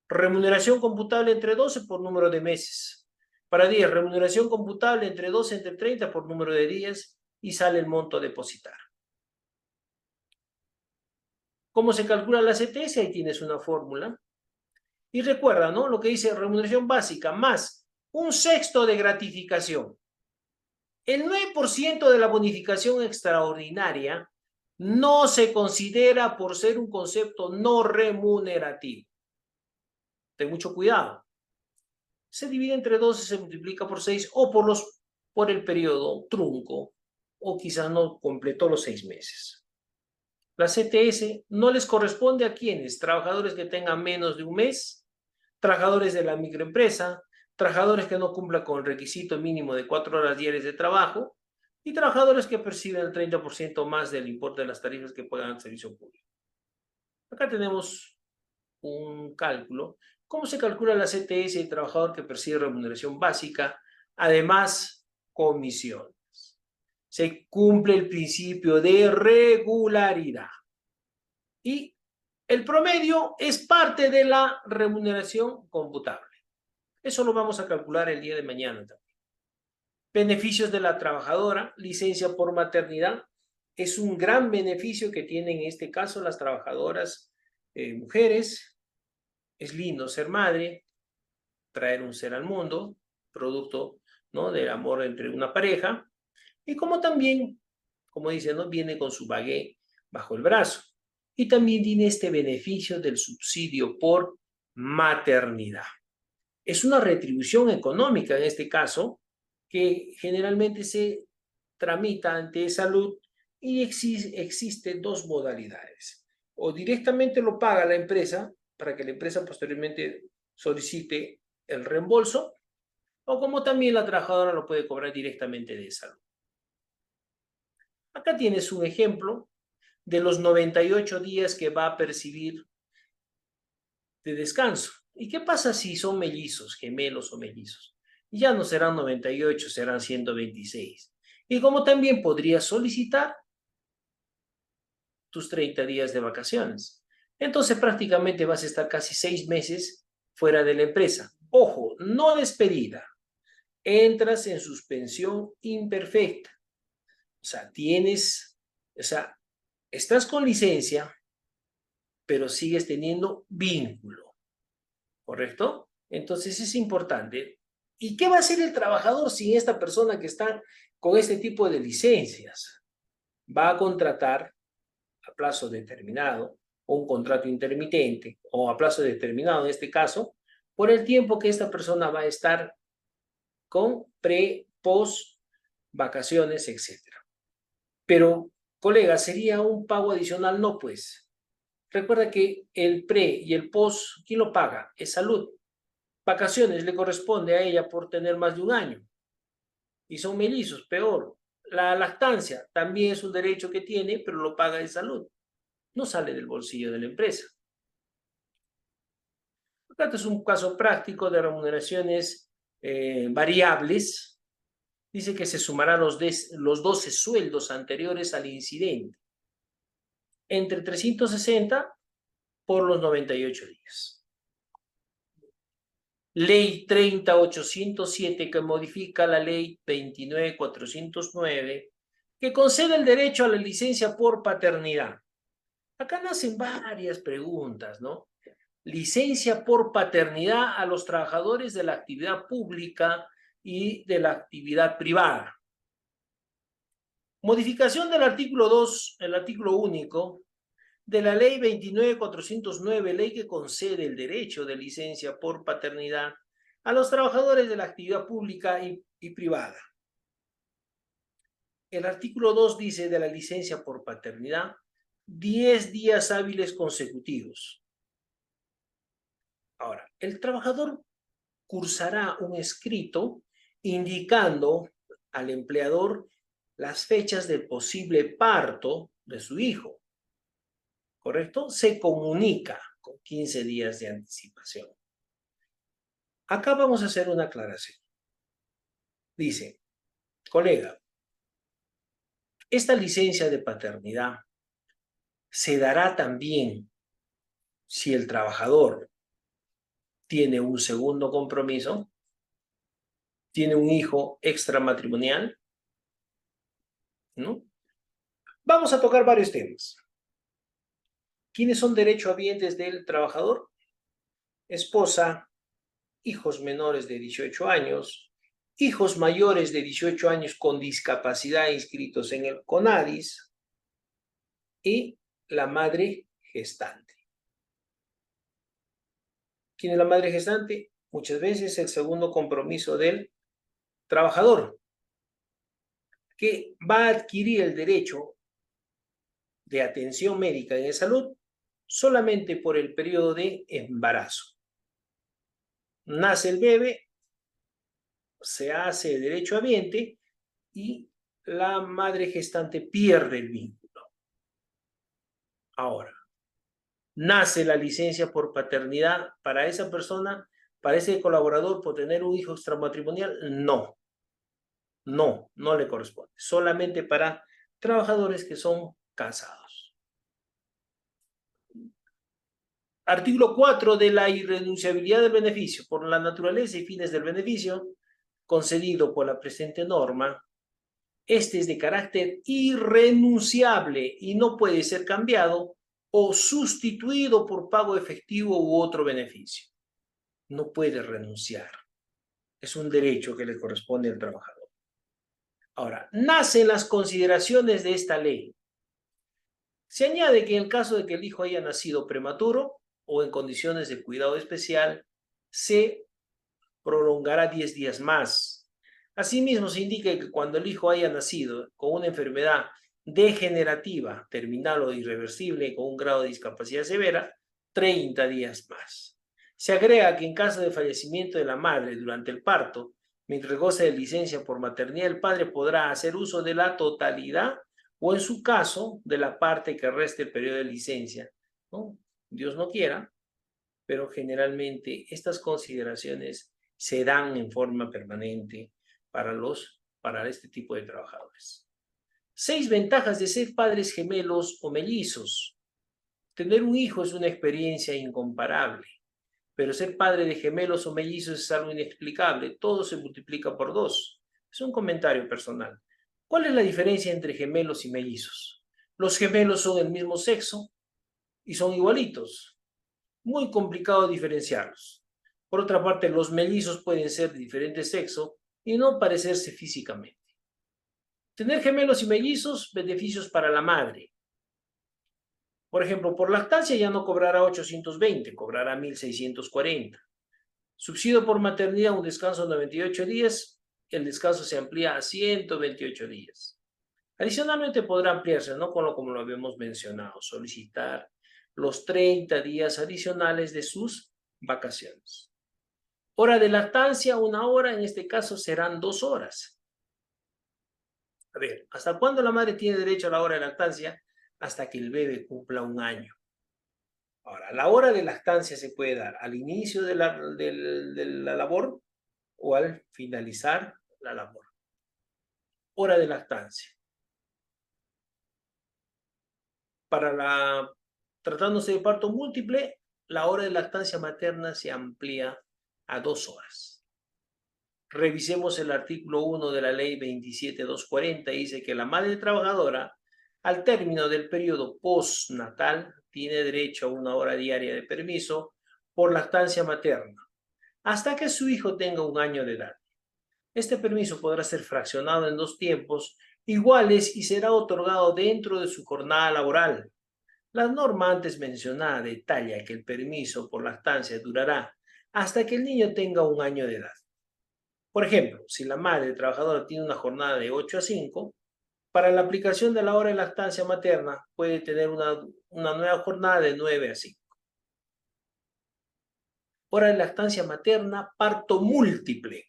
Remuneración computable entre 12 por número de meses. Para días, remuneración computable entre 12 entre 30 por número de días y sale el monto a depositar. ¿Cómo se calcula la CTS? Ahí tienes una fórmula. Y recuerda, ¿no? Lo que dice remuneración básica más un sexto de gratificación. El 9% de la bonificación extraordinaria no se considera por ser un concepto no remunerativo. Ten mucho cuidado. Se divide entre 12, se multiplica por 6 o por el periodo trunco o quizás no completó los 6 meses. La CTS no les corresponde a quienes, trabajadores que tengan menos de un mes, trabajadores de la microempresa, trabajadores que no cumplan con el requisito mínimo de 4 horas diarias de trabajo y trabajadores que perciben el 30% más del importe de las tarifas que pagan al servicio público. Acá tenemos un cálculo. ¿Cómo se calcula la CTS del trabajador que percibe remuneración básica? Además, comisiones. Se cumple el principio de regularidad. Y el promedio es parte de la remuneración computable. Eso lo vamos a calcular el día de mañana también. Beneficios de la trabajadora, licencia por maternidad. Es un gran beneficio que tienen en este caso las trabajadoras mujeres. Es lindo ser madre, traer un ser al mundo, producto, ¿no?, del amor entre una pareja. Y como también, como dicen, ¿no?, viene con su bagué bajo el brazo. Y también tiene este beneficio del subsidio por maternidad. Es una retribución económica en este caso, que generalmente se tramita ante salud y existen dos modalidades. O directamente lo paga la empresa para que la empresa posteriormente solicite el reembolso, o como también la trabajadora lo puede cobrar directamente de salud. Acá tienes un ejemplo de los 98 días que va a percibir de descanso. ¿Y qué pasa si son mellizos, gemelos o mellizos? Ya no serán 98, serán 126. Y como también podrías solicitar tus 30 días de vacaciones. Entonces prácticamente vas a estar casi 6 meses fuera de la empresa. Ojo, no despedida. Entras en suspensión imperfecta. O sea, estás con licencia, pero sigues teniendo vínculo, ¿correcto? Entonces es importante. ¿Y qué va a hacer el trabajador sin esta persona que está con este tipo de licencias? Va a contratar a plazo determinado o un contrato intermitente o a plazo determinado en este caso, por el tiempo que esta persona va a estar con pre, post, vacaciones, etcétera. Pero, colega, ¿sería un pago adicional? No, pues. Recuerda que el pre y el post, ¿quién lo paga? Es salud. Vacaciones le corresponde a ella por tener más de un año. Y son mellizos, peor. La lactancia también es un derecho que tiene, pero lo paga de salud. No sale del bolsillo de la empresa. Este es un caso práctico de remuneraciones variables. Dice que se sumarán los 12 sueldos anteriores al incidente, entre 360 por los 98 días. Ley 30.807 que modifica la ley 29.409 que concede el derecho a la licencia por paternidad. Acá nacen varias preguntas, ¿no? Licencia por paternidad a los trabajadores de la actividad pública y de la actividad privada. Modificación del artículo 2, el artículo único de la ley 29.409, ley que concede el derecho de licencia por paternidad a los trabajadores de la actividad pública y privada. El artículo 2 dice de la licencia por paternidad 10 días hábiles consecutivos. Ahora, el trabajador cursará un escrito indicando al empleador las fechas del posible parto de su hijo, ¿correcto? Se comunica con 15 días de anticipación. Acá vamos a hacer una aclaración. Dice, colega, esta licencia de paternidad se dará también si el trabajador tiene un segundo compromiso, tiene un hijo extramatrimonial, ¿no? Vamos a tocar varios temas. ¿Quiénes son derechohabientes del trabajador? Esposa, hijos menores de 18 años, hijos mayores de 18 años con discapacidad inscritos en el CONADIS y la madre gestante. ¿Quién es la madre gestante? Muchas veces el segundo compromiso del trabajador, que va a adquirir el derecho de atención médica en salud solamente por el periodo de embarazo. Nace el bebé, se hace derechohabiente y la madre gestante pierde el vínculo. Ahora, nace la licencia por paternidad para esa persona, para ese colaborador por tener un hijo extramatrimonial. No, no le corresponde. Solamente para trabajadores que son casados. Artículo 4 de la irrenunciabilidad del beneficio. Por la naturaleza y fines del beneficio concedido por la presente norma, este es de carácter irrenunciable y no puede ser cambiado o sustituido por pago efectivo u otro beneficio. No puede renunciar. Es un derecho que le corresponde al trabajador. Ahora, nacen las consideraciones de esta ley. Se añade que en el caso de que el hijo haya nacido prematuro o en condiciones de cuidado especial, se prolongará 10 días más. Asimismo, se indica que cuando el hijo haya nacido con una enfermedad degenerativa, terminal o irreversible con un grado de discapacidad severa, 30 días más. Se agrega que en caso de fallecimiento de la madre durante el parto, mientras goce de licencia por maternidad, el padre podrá hacer uso de la totalidad o en su caso de la parte que reste el periodo de licencia, ¿no? Dios no quiera, pero generalmente estas consideraciones se dan en forma permanente para este tipo de trabajadores. 6 ventajas de ser padres gemelos o mellizos. Tener un hijo es una experiencia incomparable, pero ser padre de gemelos o mellizos es algo inexplicable. Todo se multiplica por 2. Es un comentario personal. ¿Cuál es la diferencia entre gemelos y mellizos? Los gemelos son del mismo sexo y son igualitos. Muy complicado diferenciarlos. Por otra parte, los mellizos pueden ser de diferente sexo y no parecerse físicamente. Tener gemelos y mellizos, beneficios para la madre. Por ejemplo, por lactancia ya no cobrará 820, cobrará 1640. Subsidio por maternidad, un descanso de 98 días, el descanso se amplía a 128 días. Adicionalmente podrá ampliarse, ¿no? Como lo habíamos mencionado, solicitar los 30 días adicionales de sus vacaciones. Hora de lactancia, 1 hora, en este caso serán 2 horas. A ver, ¿hasta cuándo la madre tiene derecho a la hora de lactancia? Hasta que el bebé cumpla 1 año. Ahora, la hora de lactancia se puede dar al inicio de la labor o al finalizar la labor. Hora de lactancia. Tratándose de parto múltiple, la hora de lactancia materna se amplía a 2 horas. Revisemos el artículo 1 de la ley 27.240, dice que la madre trabajadora, al término del periodo postnatal, tiene derecho a 1 hora diaria de permiso por lactancia materna, hasta que su hijo tenga 1 año de edad. Este permiso podrá ser fraccionado en 2 tiempos iguales y será otorgado dentro de su jornada laboral. La norma antes mencionada detalla que el permiso por lactancia durará hasta que el niño tenga 1 año de edad. Por ejemplo, si la madre trabajadora tiene una jornada de 8 a 5, para la aplicación de la hora de lactancia materna puede tener una nueva jornada de 9 a 5. Hora de lactancia materna, parto múltiple.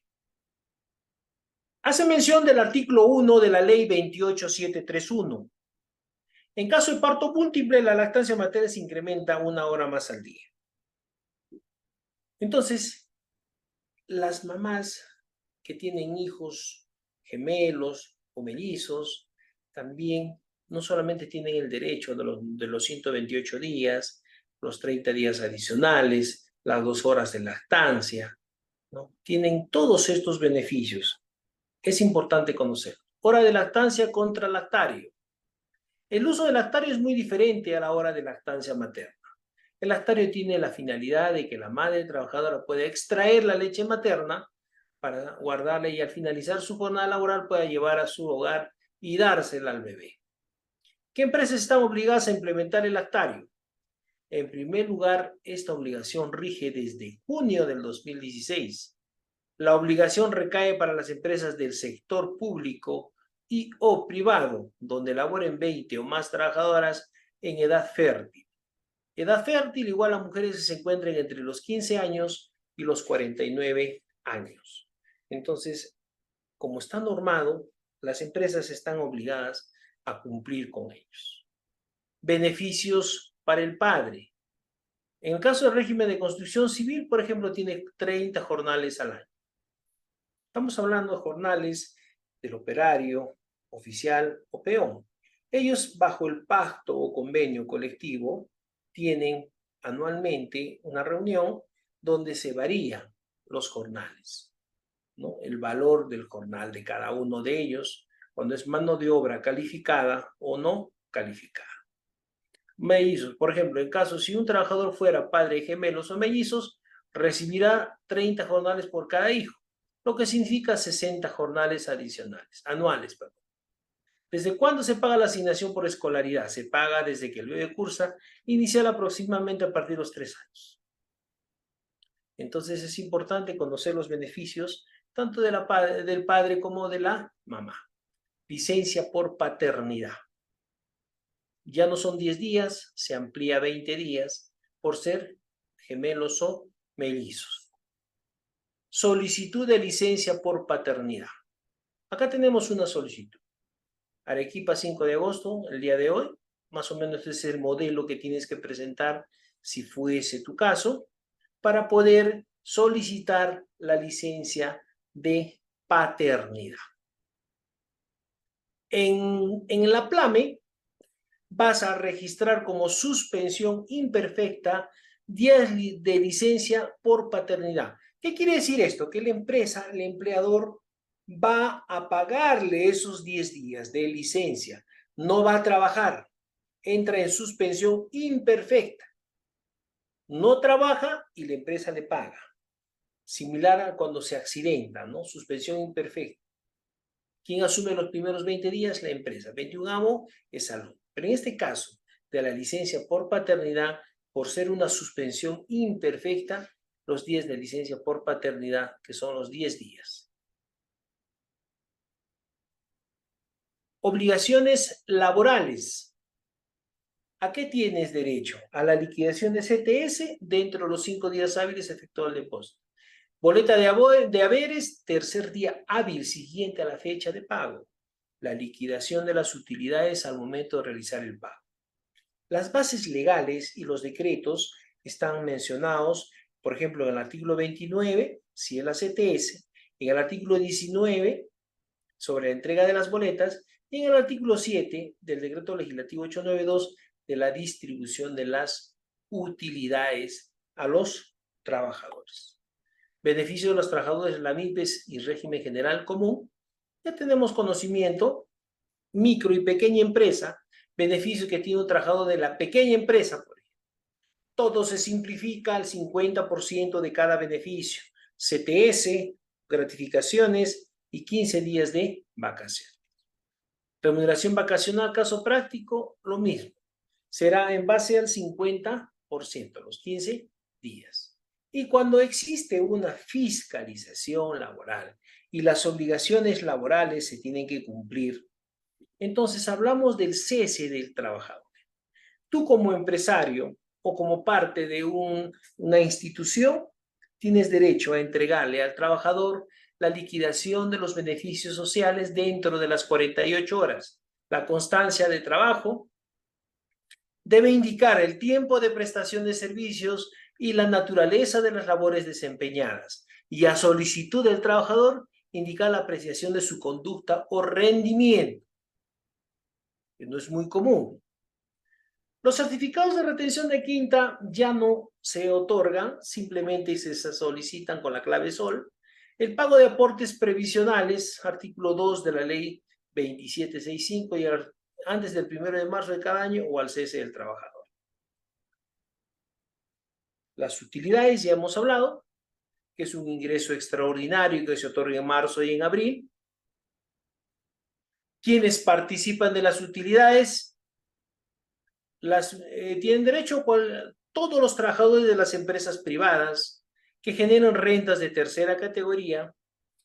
Hace mención del artículo 1 de la ley 28.731. En caso de parto múltiple, la lactancia materna se incrementa 1 hora más al día. Entonces, las mamás que tienen hijos gemelos o mellizos también no solamente tienen el derecho de los 128 días, los 30 días adicionales, las 2 horas de lactancia, ¿no? Tienen todos estos beneficios. Es importante conocer. Hora de lactancia contra lactario. El uso del lactario es muy diferente a la hora de lactancia materna. El lactario tiene la finalidad de que la madre trabajadora pueda extraer la leche materna para guardarla y al finalizar su jornada laboral pueda llevar a su hogar y dársela al bebé. ¿Qué empresas están obligadas a implementar el lactario? En primer lugar, esta obligación rige desde junio del 2016. La obligación recae para las empresas del sector público y o privado, donde laboren 20 o más trabajadoras en edad fértil. Edad fértil igual a mujeres que se encuentren entre los 15 años y los 49 años. Entonces, como está normado, las empresas están obligadas a cumplir con ellos. Beneficios para el padre. En el caso del régimen de construcción civil, por ejemplo, tiene 30 jornales al año. Estamos hablando de jornales del operario, oficial o peón. Ellos, bajo el pacto o convenio colectivo, tienen anualmente una reunión donde se varían los jornales, ¿no? El valor del jornal de cada uno de ellos, cuando es mano de obra calificada o no calificada. Mellizos, por ejemplo, en caso si un trabajador fuera padre de gemelos o mellizos, recibirá 30 jornales por cada hijo, lo que significa 60 jornales adicionales, anuales, perdón. ¿Desde cuándo se paga la asignación por escolaridad? Se paga desde que el bebé cursa, inicial aproximadamente a partir de los 3 años. Entonces es importante conocer los beneficios tanto de del padre como de la mamá. Licencia por paternidad. Ya no son 10 días, se amplía a 20 días por ser gemelos o mellizos. Solicitud de licencia por paternidad. Acá tenemos una solicitud. Arequipa, 5 de agosto, el día de hoy. Más o menos ese es el modelo que tienes que presentar si fuese tu caso, para poder solicitar la licencia de paternidad. En la PLAME vas a registrar como suspensión imperfecta días de licencia por paternidad. ¿Qué quiere decir esto? Que la empresa, el empleador, va a pagarle esos 10 días de licencia. No va a trabajar. Entra en suspensión imperfecta. No trabaja y la empresa le paga. Similar a cuando se accidenta, ¿no? Suspensión imperfecta. ¿Quién asume los primeros 20 días? La empresa. 21º es salud. Pero en este caso de la licencia por paternidad, por ser una suspensión imperfecta, los días de licencia por paternidad, que son los 10 días. Obligaciones laborales. ¿A qué tienes derecho? A la liquidación de CTS dentro de los 5 días hábiles efectuado el depósito. Boleta de haberes, tercer día hábil siguiente a la fecha de pago. La liquidación de las utilidades al momento de realizar el pago. Las bases legales y los decretos están mencionados, por ejemplo, en el artículo 29, si es la CTS, en el artículo 19, sobre la entrega de las boletas, y en el artículo 7 del decreto legislativo 892 de la distribución de las utilidades a los trabajadores. Beneficio de los trabajadores de la MIPES y régimen general común. Ya tenemos conocimiento, micro y pequeña empresa, beneficio que tiene un trabajador de la pequeña empresa, por ejemplo. Todo se simplifica al 50% de cada beneficio. CTS, gratificaciones y 15 días de vacaciones. Remuneración vacacional, caso práctico, lo mismo. Será en base al 50%, los 15 días. Y cuando existe una fiscalización laboral y las obligaciones laborales se tienen que cumplir, entonces hablamos del cese del trabajador. Tú como empresario o como parte de una institución, tienes derecho a entregarle al trabajador la liquidación de los beneficios sociales dentro de las 48 horas. La constancia de trabajo debe indicar el tiempo de prestación de servicios y la naturaleza de las labores desempeñadas. Y a solicitud del trabajador, indicar la apreciación de su conducta o rendimiento, que no es muy común. Los certificados de retención de quinta ya no se otorgan, simplemente se solicitan con la clave SOL. El pago de aportes previsionales, artículo 2 de la ley 2765, y antes del 1 de marzo de cada año o al cese del trabajador. Las utilidades, ya hemos hablado, que es un ingreso extraordinario que se otorga en marzo y en abril. ¿Quiénes participan de las utilidades? Tienen derecho todos los trabajadores de las empresas privadas que generan rentas de tercera categoría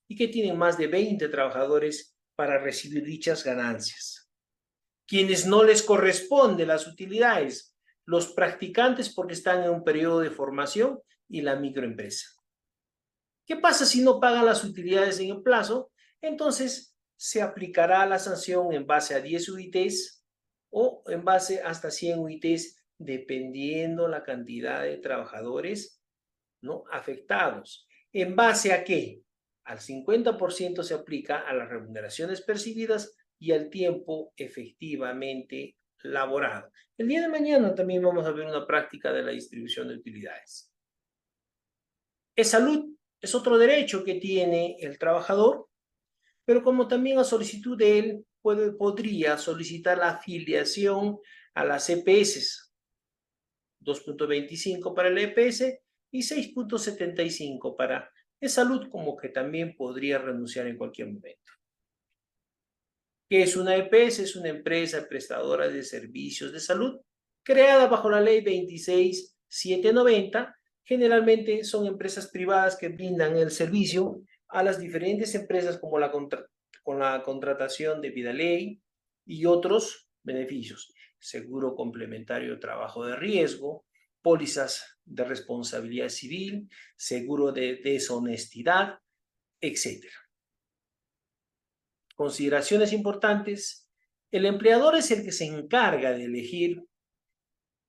y que tienen más de 20 trabajadores para recibir dichas ganancias. Quienes no les corresponden las utilidades, los practicantes porque están en un periodo de formación y la microempresa. ¿Qué pasa si no pagan las utilidades en el plazo? Entonces se aplicará la sanción en base a 10 UITs o en base hasta 100 UITs, dependiendo la cantidad de trabajadores, ¿no?, afectados. ¿En base a qué? Al 50% se aplica a las remuneraciones percibidas y al tiempo efectivamente laborado. El día de mañana también vamos a ver una práctica de la distribución de utilidades. Salud es otro derecho que tiene el trabajador, pero como también a solicitud de él podría solicitar la afiliación a las EPS, 2.25 para el EPS y 6.75 para salud, como que también podría renunciar en cualquier momento. ¿Qué es una EPS? Es una empresa prestadora de servicios de salud creada bajo la ley 26790 Generalmente son empresas privadas que brindan el servicio a las diferentes empresas como con la contratación de vida ley y otros beneficios. Seguro complementario de trabajo de riesgo, pólizas de responsabilidad civil, seguro de deshonestidad, etc. Consideraciones importantes. El empleador es el que se encarga de elegir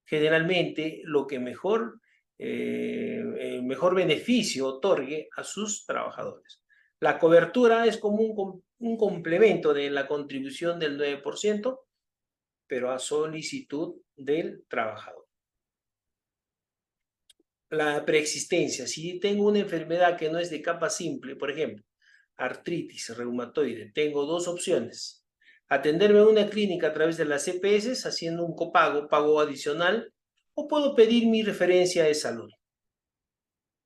generalmente lo que el mejor beneficio otorgue a sus trabajadores. La cobertura es como un complemento de la contribución del 9%, pero a solicitud del trabajador. La preexistencia. Si tengo una enfermedad que no es de capa simple, por ejemplo, artritis reumatoide, tengo dos opciones. Atenderme en una clínica a través de las EPS haciendo un copago, pago adicional, o puedo pedir mi referencia de salud.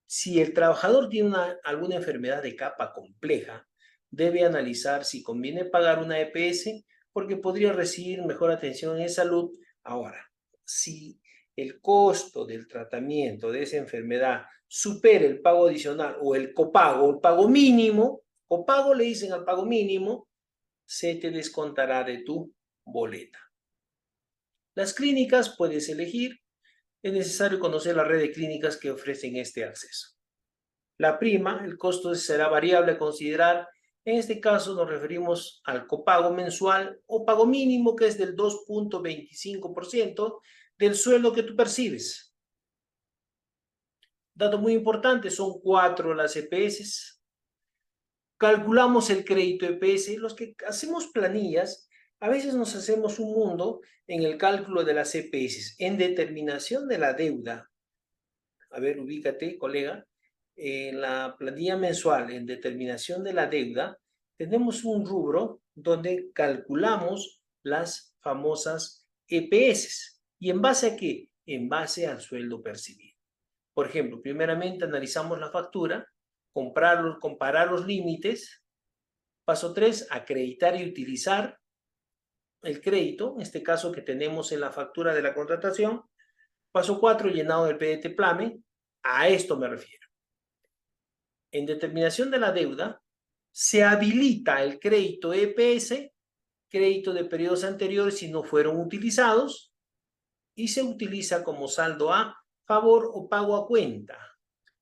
Si el trabajador tiene alguna enfermedad de capa compleja, debe analizar si conviene pagar una EPS porque podría recibir mejor atención en salud. Ahora, si el costo del tratamiento de esa enfermedad supera el pago adicional o el pago mínimo, copago le dicen al pago mínimo, se te descontará de tu boleta. Las clínicas puedes elegir. Es necesario conocer la red de clínicas que ofrecen este acceso. La prima, el costo será variable a considerar. En este caso nos referimos al copago mensual o pago mínimo, que es del 2.25% del sueldo que tú percibes. Dato muy importante, son 4 las EPS. Calculamos el crédito EPS. Los que hacemos planillas, a veces nos hacemos un mundo en el cálculo de las EPS. En determinación de la deuda, a ver, ubícate, colega, en la planilla mensual, en determinación de la deuda, tenemos un rubro donde calculamos las famosas EPS. ¿Y en base a qué? En base al sueldo percibido. Por ejemplo, primeramente analizamos la factura, comparar los límites. Paso 3, acreditar y utilizar el crédito, en este caso que tenemos en la factura de la contratación. Paso 4, llenado del PDT-PLAME. A esto me refiero. En determinación de la deuda, se habilita el crédito EPS, crédito de periodos anteriores si no fueron utilizados, y se utiliza como saldo a favor o pago a cuenta.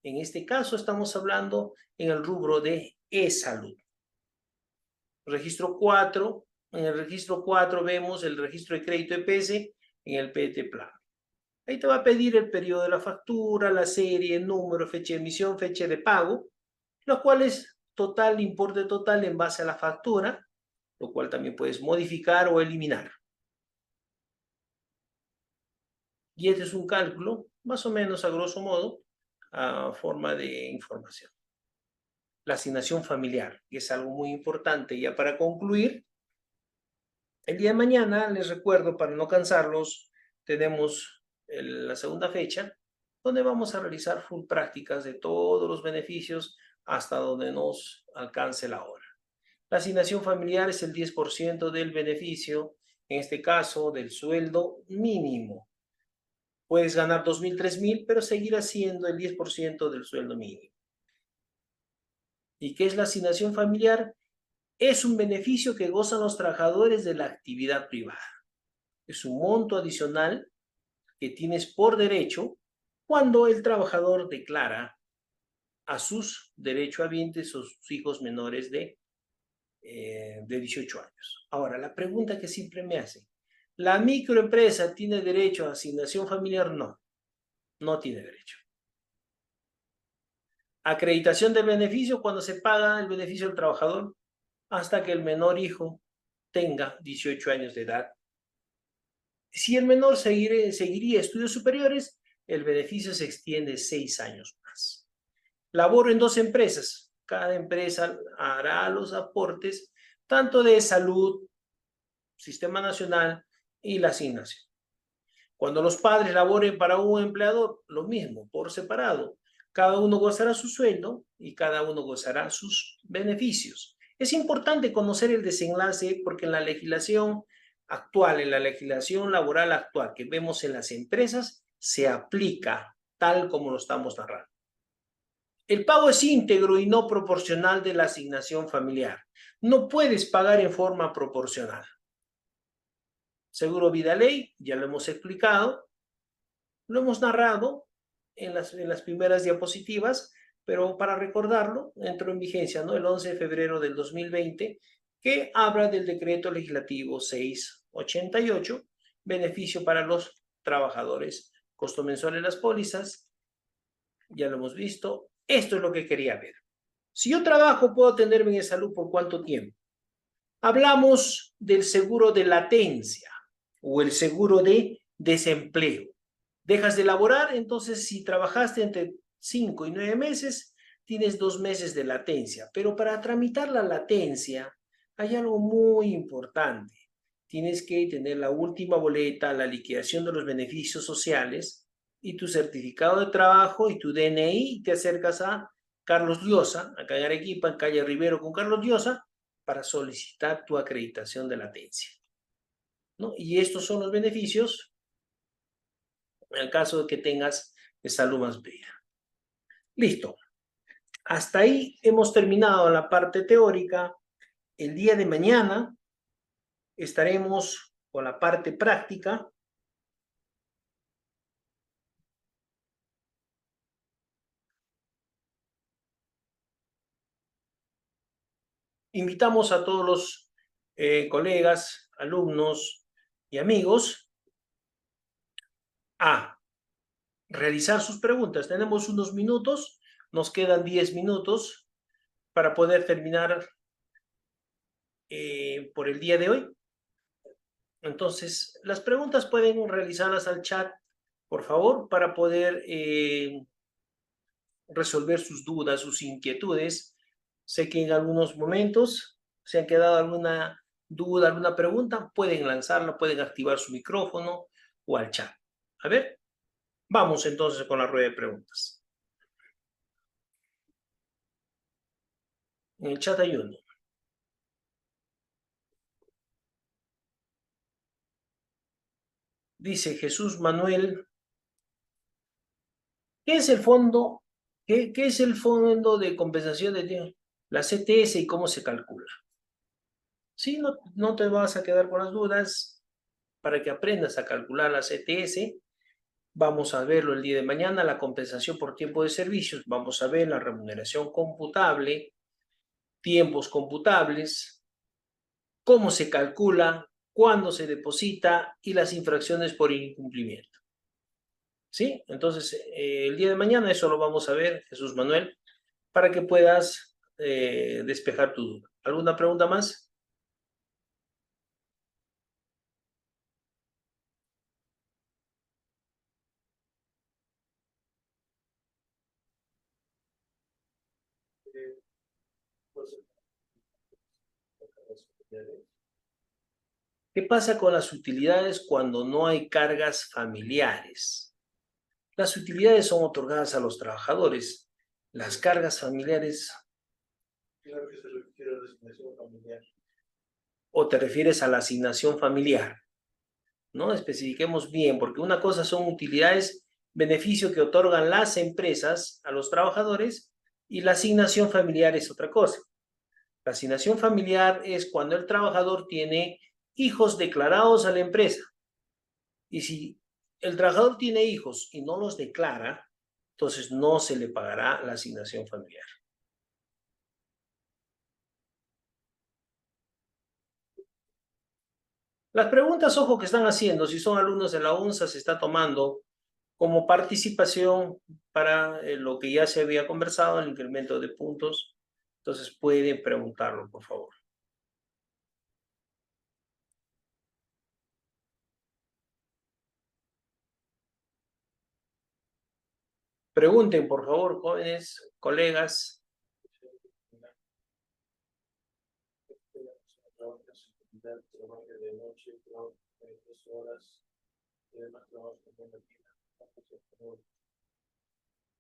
En este caso estamos hablando en el rubro de e-salud. Registro 4, en el registro 4 vemos el registro de crédito EPS en el PDT-PLAN. Ahí te va a pedir el periodo de la factura, la serie, el número, fecha de emisión, fecha de pago, lo cual es total, importe total en base a la factura, lo cual también puedes modificar o eliminar. Y este es un cálculo, más o menos a grosso modo, a forma de información. La asignación familiar, que es algo muy importante. Ya para concluir, el día de mañana, les recuerdo, para no cansarlos, tenemos la segunda fecha, donde vamos a realizar full prácticas de todos los beneficios hasta donde nos alcance la hora. La asignación familiar es el 10% del beneficio, en este caso del sueldo mínimo. Puedes ganar 2.000, 3.000, pero seguirá siendo el 10% del sueldo mínimo. ¿Y qué es la asignación familiar? Es un beneficio que gozan los trabajadores de la actividad privada. Es un monto adicional que tienes por derecho cuando el trabajador declara a sus derechohabientes o sus hijos menores de 18 años. Ahora, la pregunta que siempre me hacen, ¿la microempresa tiene derecho a asignación familiar? No, no tiene derecho. Acreditación del beneficio cuando se paga el beneficio del trabajador hasta que el menor hijo tenga 18 años de edad. Si el menor seguiría estudios superiores, el beneficio se extiende 6 años más. Laboro en 2 empresas. Cada empresa hará los aportes tanto de salud, sistema nacional y la asignación. Cuando los padres laboren para un empleador, lo mismo, por separado. Cada uno gozará su sueldo y cada uno gozará sus beneficios. Es importante conocer el desenlace porque en la legislación actual, en la legislación laboral actual que vemos en las empresas, se aplica tal como lo estamos narrando. El pago es íntegro y no proporcional de la asignación familiar. No puedes pagar en forma proporcional. Seguro Vida Ley, ya lo hemos explicado, lo hemos narrado en las primeras diapositivas, pero para recordarlo, entró en vigencia, ¿no?, el 11 de febrero del 2020, que habla del decreto legislativo 688, beneficio para los trabajadores, costo mensual en las pólizas, ya lo hemos visto. Esto es lo que quería ver. Si yo trabajo, ¿puedo atenderme en salud por cuánto tiempo? Hablamos del seguro de latencia o el seguro de desempleo. Dejas de laborar, entonces si trabajaste entre 5 y 9 meses, tienes 2 meses de latencia. Pero para tramitar la latencia hay algo muy importante. Tienes que tener la última boleta, la liquidación de los beneficios sociales y tu certificado de trabajo y tu DNI, y te acercas a Carlos Llosa, acá en Arequipa, en calle Rivero con Carlos Llosa, para solicitar tu acreditación de latencia, ¿no? Y estos son los beneficios en el caso de que tengas salud más bella. Listo. Hasta ahí hemos terminado la parte teórica. El día de mañana estaremos con la parte práctica. Invitamos a todos los colegas, alumnos y amigos a realizar sus preguntas. Tenemos unos minutos, nos quedan 10 minutos para poder terminar por el día de hoy. Entonces, las preguntas pueden realizarlas al chat, por favor, para poder resolver sus dudas, sus inquietudes. Sé que en algunos momentos se han quedado alguna duda, alguna pregunta, pueden lanzarla, pueden activar su micrófono o al chat. A ver, vamos entonces con la rueda de preguntas. En el chat hay uno. Dice Jesús Manuel, ¿qué es el fondo? ¿Qué es el fondo de compensación de la CTS y cómo se calcula? Sí, no te vas a quedar con las dudas. Para que aprendas a calcular la CTS, vamos a verlo el día de mañana, la compensación por tiempo de servicios, vamos a ver la remuneración computable, tiempos computables, cómo se calcula, cuándo se deposita y las infracciones por incumplimiento. ¿Sí? Entonces, el día de mañana eso lo vamos a ver, Jesús Manuel, para que puedas despejar tu duda. ¿Alguna pregunta más? ¿Qué pasa con las utilidades cuando no hay cargas familiares? Las utilidades son otorgadas a los trabajadores. Las cargas familiares. Claro que se refiere a la asignación familiar. ¿O te refieres a la asignación familiar? ¿No? Especifiquemos bien, porque una cosa son utilidades, beneficio que otorgan las empresas a los trabajadores, y la asignación familiar es otra cosa. La asignación familiar es cuando el trabajador tiene hijos declarados a la empresa. Y si el trabajador tiene hijos y no los declara, entonces no se le pagará la asignación familiar. Las preguntas, ojo, que están haciendo, si son alumnos de la UNSA, se está tomando como participación para lo que ya se había conversado, el incremento de puntos. Entonces pueden preguntarlo, por favor. Pregunten, por favor, jóvenes, colegas.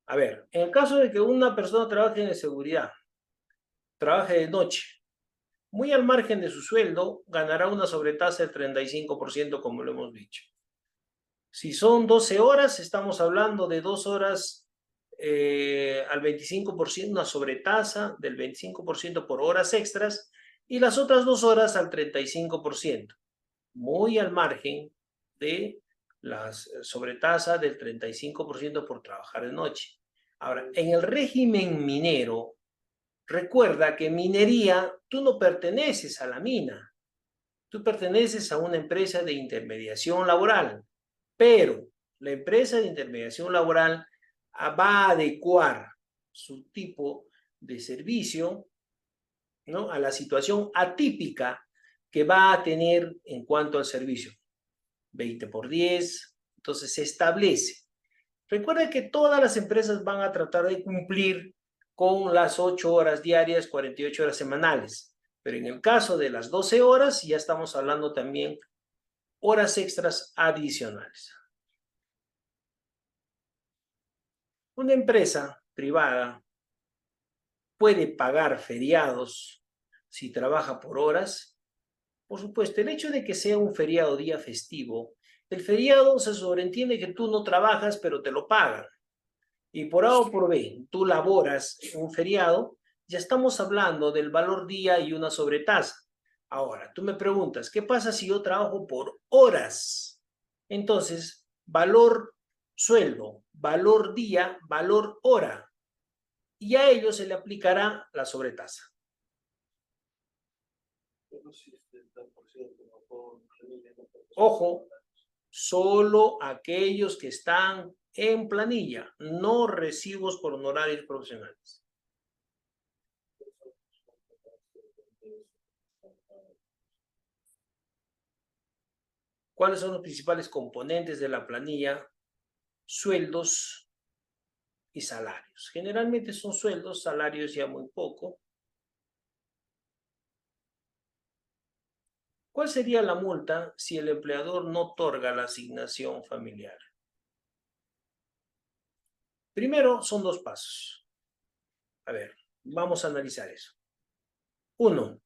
A ver, en el caso de que una persona trabaje en seguridad, trabaje de noche, muy al margen de su sueldo, ganará una sobretasa del 35%, como lo hemos dicho. Si son 12 horas, estamos hablando de 2 horas al 25%, una sobretasa del 25% por horas extras, y las otras 2 horas al 35%, muy al margen de la sobretasa del 35% por trabajar de noche. Ahora, en el régimen minero, recuerda que en minería tú no perteneces a la mina, tú perteneces a una empresa de intermediación laboral, pero la empresa de intermediación laboral va a adecuar su tipo de servicio, ¿no?, a la situación atípica que va a tener en cuanto al servicio. 20 por 10, entonces se establece. Recuerda que todas las empresas van a tratar de cumplir con las 8 horas diarias, 48 horas semanales, pero en el caso de las 12 horas ya estamos hablando también horas extras adicionales. Una empresa privada puede pagar feriados si trabaja por horas. Por supuesto, el hecho de que sea un feriado día festivo, el feriado se sobreentiende que tú no trabajas, pero te lo pagan. Y por A o por B, tú laboras un feriado, ya estamos hablando del valor día y una sobretasa. Ahora, tú me preguntas, ¿qué pasa si yo trabajo por horas? Entonces, valor sueldo, valor día, valor hora. Y a ello se le aplicará la sobretasa. Ojo, solo aquellos que están en planilla, no recibos por honorarios profesionales. ¿Cuáles son los principales componentes de la planilla? Sueldos y salarios. Generalmente son sueldos, salarios ya muy poco. ¿Cuál sería la multa si el empleador no otorga la asignación familiar? Primero, son 2 pasos. A ver, vamos a analizar eso. 1.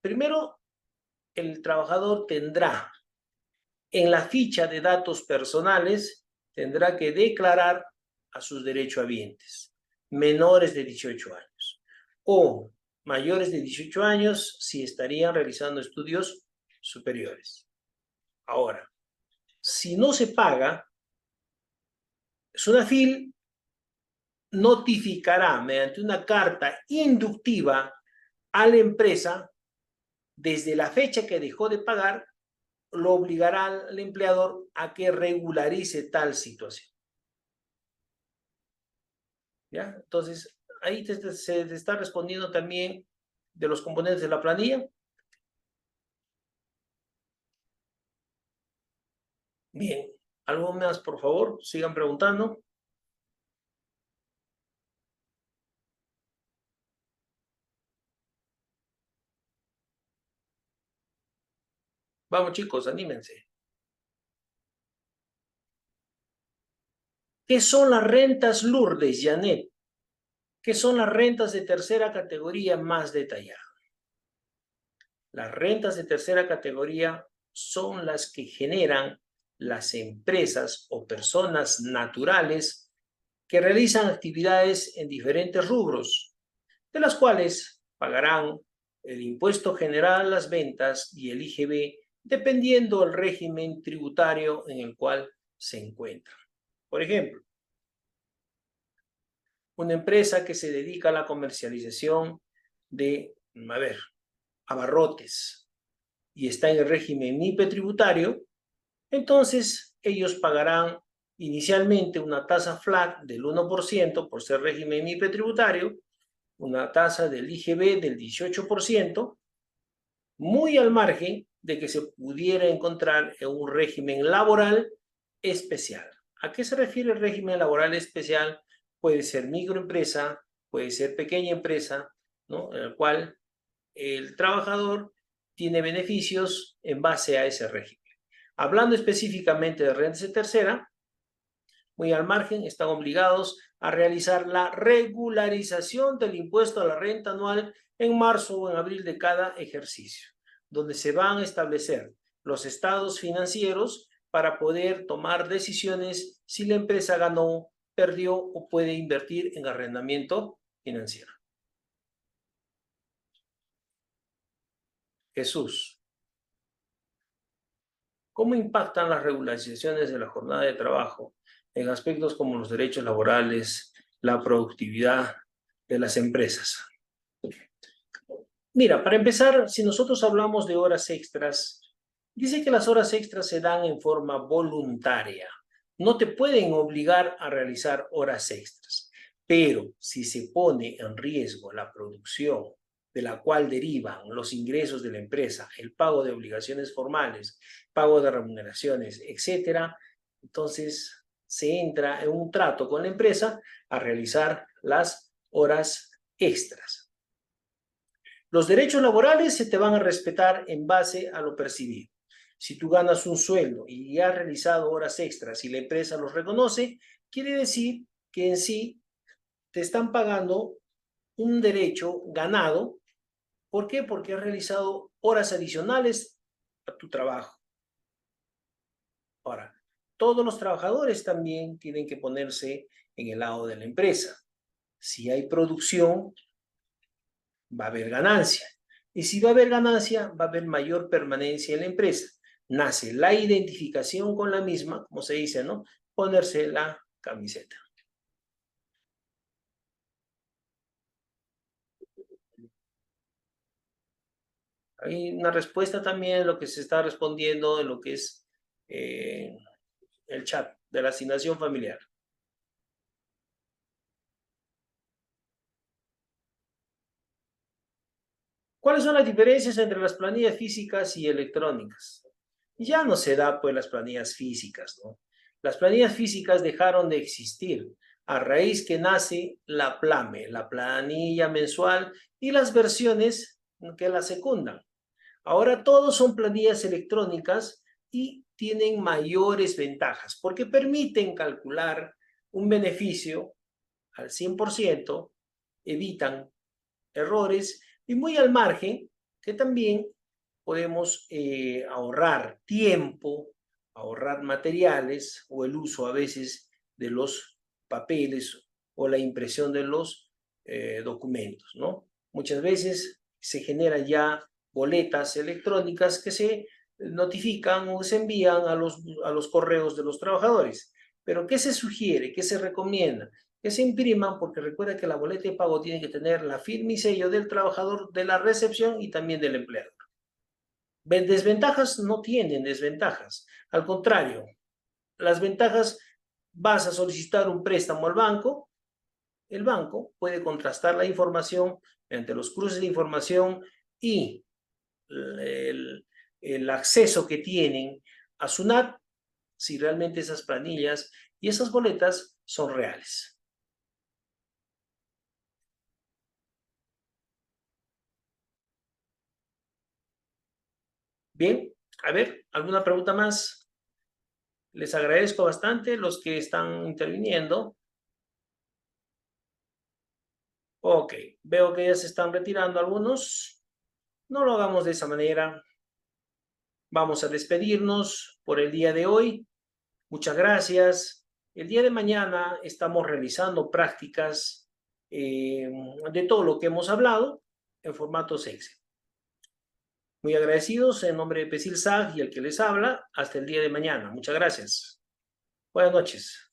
Primero, el trabajador tendrá en la ficha de datos personales, tendrá que declarar a sus derechohabientes, menores de 18 años o mayores de 18 años si estarían realizando estudios superiores. Ahora, si no se paga, SUNAFIL notificará mediante una carta inductiva a la empresa desde la fecha que dejó de pagar, lo obligará al empleador a que regularice tal situación. ¿Ya? Entonces, ahí se te está respondiendo también de los componentes de la planilla. Bien, ¿algo más, por favor? Sigan preguntando. Vamos, chicos, anímense. ¿Qué son las rentas Lourdes, Janet? ¿Qué son las rentas de tercera categoría más detalladas? Las rentas de tercera categoría son las que generan las empresas o personas naturales que realizan actividades en diferentes rubros, de las cuales pagarán el impuesto general a las ventas y el IGB, dependiendo del régimen tributario en el cual se encuentran. Por ejemplo, una empresa que se dedica a la comercialización de, abarrotes y está en el régimen MIPE tributario, entonces ellos pagarán inicialmente una tasa flat del 1% por ser régimen MIPE tributario, una tasa del IGB del 18%, muy al margen de que se pudiera encontrar en un régimen laboral especial. ¿A qué se refiere el régimen laboral especial? Puede ser microempresa, puede ser pequeña empresa, ¿no?, en el cual el trabajador tiene beneficios en base a ese régimen. Hablando específicamente de rentas de tercera, muy al margen, están obligados a realizar la regularización del impuesto a la renta anual en marzo o en abril de cada ejercicio, donde se van a establecer los estados financieros para poder tomar decisiones si la empresa ganó, perdió o puede invertir en arrendamiento financiero. Jesús, ¿cómo impactan las regularizaciones de la jornada de trabajo en aspectos como los derechos laborales, la productividad de las empresas? Mira, para empezar, si nosotros hablamos de horas extras, dice que las horas extras se dan en forma voluntaria. No te pueden obligar a realizar horas extras, pero si se pone en riesgo la producción de la cual derivan los ingresos de la empresa, el pago de obligaciones formales, pago de remuneraciones, etcétera, entonces se entra en un trato con la empresa a realizar las horas extras. Los derechos laborales se te van a respetar en base a lo percibido. Si tú ganas un sueldo y has realizado horas extras y la empresa los reconoce, quiere decir que en sí te están pagando un derecho ganado. ¿Por qué? Porque has realizado horas adicionales a tu trabajo. Ahora, todos los trabajadores también tienen que ponerse en el lado de la empresa. Si hay producción, va a haber ganancia. Y si va a haber ganancia, va a haber mayor permanencia en la empresa. Nace la identificación con la misma, como se dice, ¿no? Ponerse la camiseta. Hay una respuesta también en lo que se está respondiendo en lo que es el chat de la asignación familiar. ¿Cuáles son las diferencias entre las planillas físicas y electrónicas? Ya no se da pues las planillas físicas, ¿no? Las planillas físicas dejaron de existir a raíz que nace la PLAME, la planilla mensual y las versiones que la secundan. Ahora todos son planillas electrónicas y tienen mayores ventajas porque permiten calcular un beneficio al 100%, evitan errores y muy al margen que también podemos ahorrar tiempo, ahorrar materiales o el uso a veces de los papeles o la impresión de los documentos, ¿no? Muchas veces se generan ya boletas electrónicas que se notifican o se envían a los correos de los trabajadores. Pero ¿qué se sugiere? ¿Qué se recomienda? Que se impriman, porque recuerda que la boleta de pago tiene que tener la firma y sello del trabajador de la recepción y también del empleador. Desventajas no tienen desventajas. Al contrario, las ventajas, vas a solicitar un préstamo al banco, el banco puede contrastar la información entre los cruces de información y el acceso que tienen a SUNAT, si realmente esas planillas y esas boletas son reales. Bien, a ver, ¿alguna pregunta más? Les agradezco bastante los que están interviniendo. Ok, veo que ya se están retirando algunos. No lo hagamos de esa manera. Vamos a despedirnos por el día de hoy. Muchas gracias. El día de mañana estamos realizando prácticas de todo lo que hemos hablado en formatos Excel. Muy agradecidos en nombre de Pesil SAG y el que les habla. Hasta el día de mañana. Muchas gracias. Buenas noches.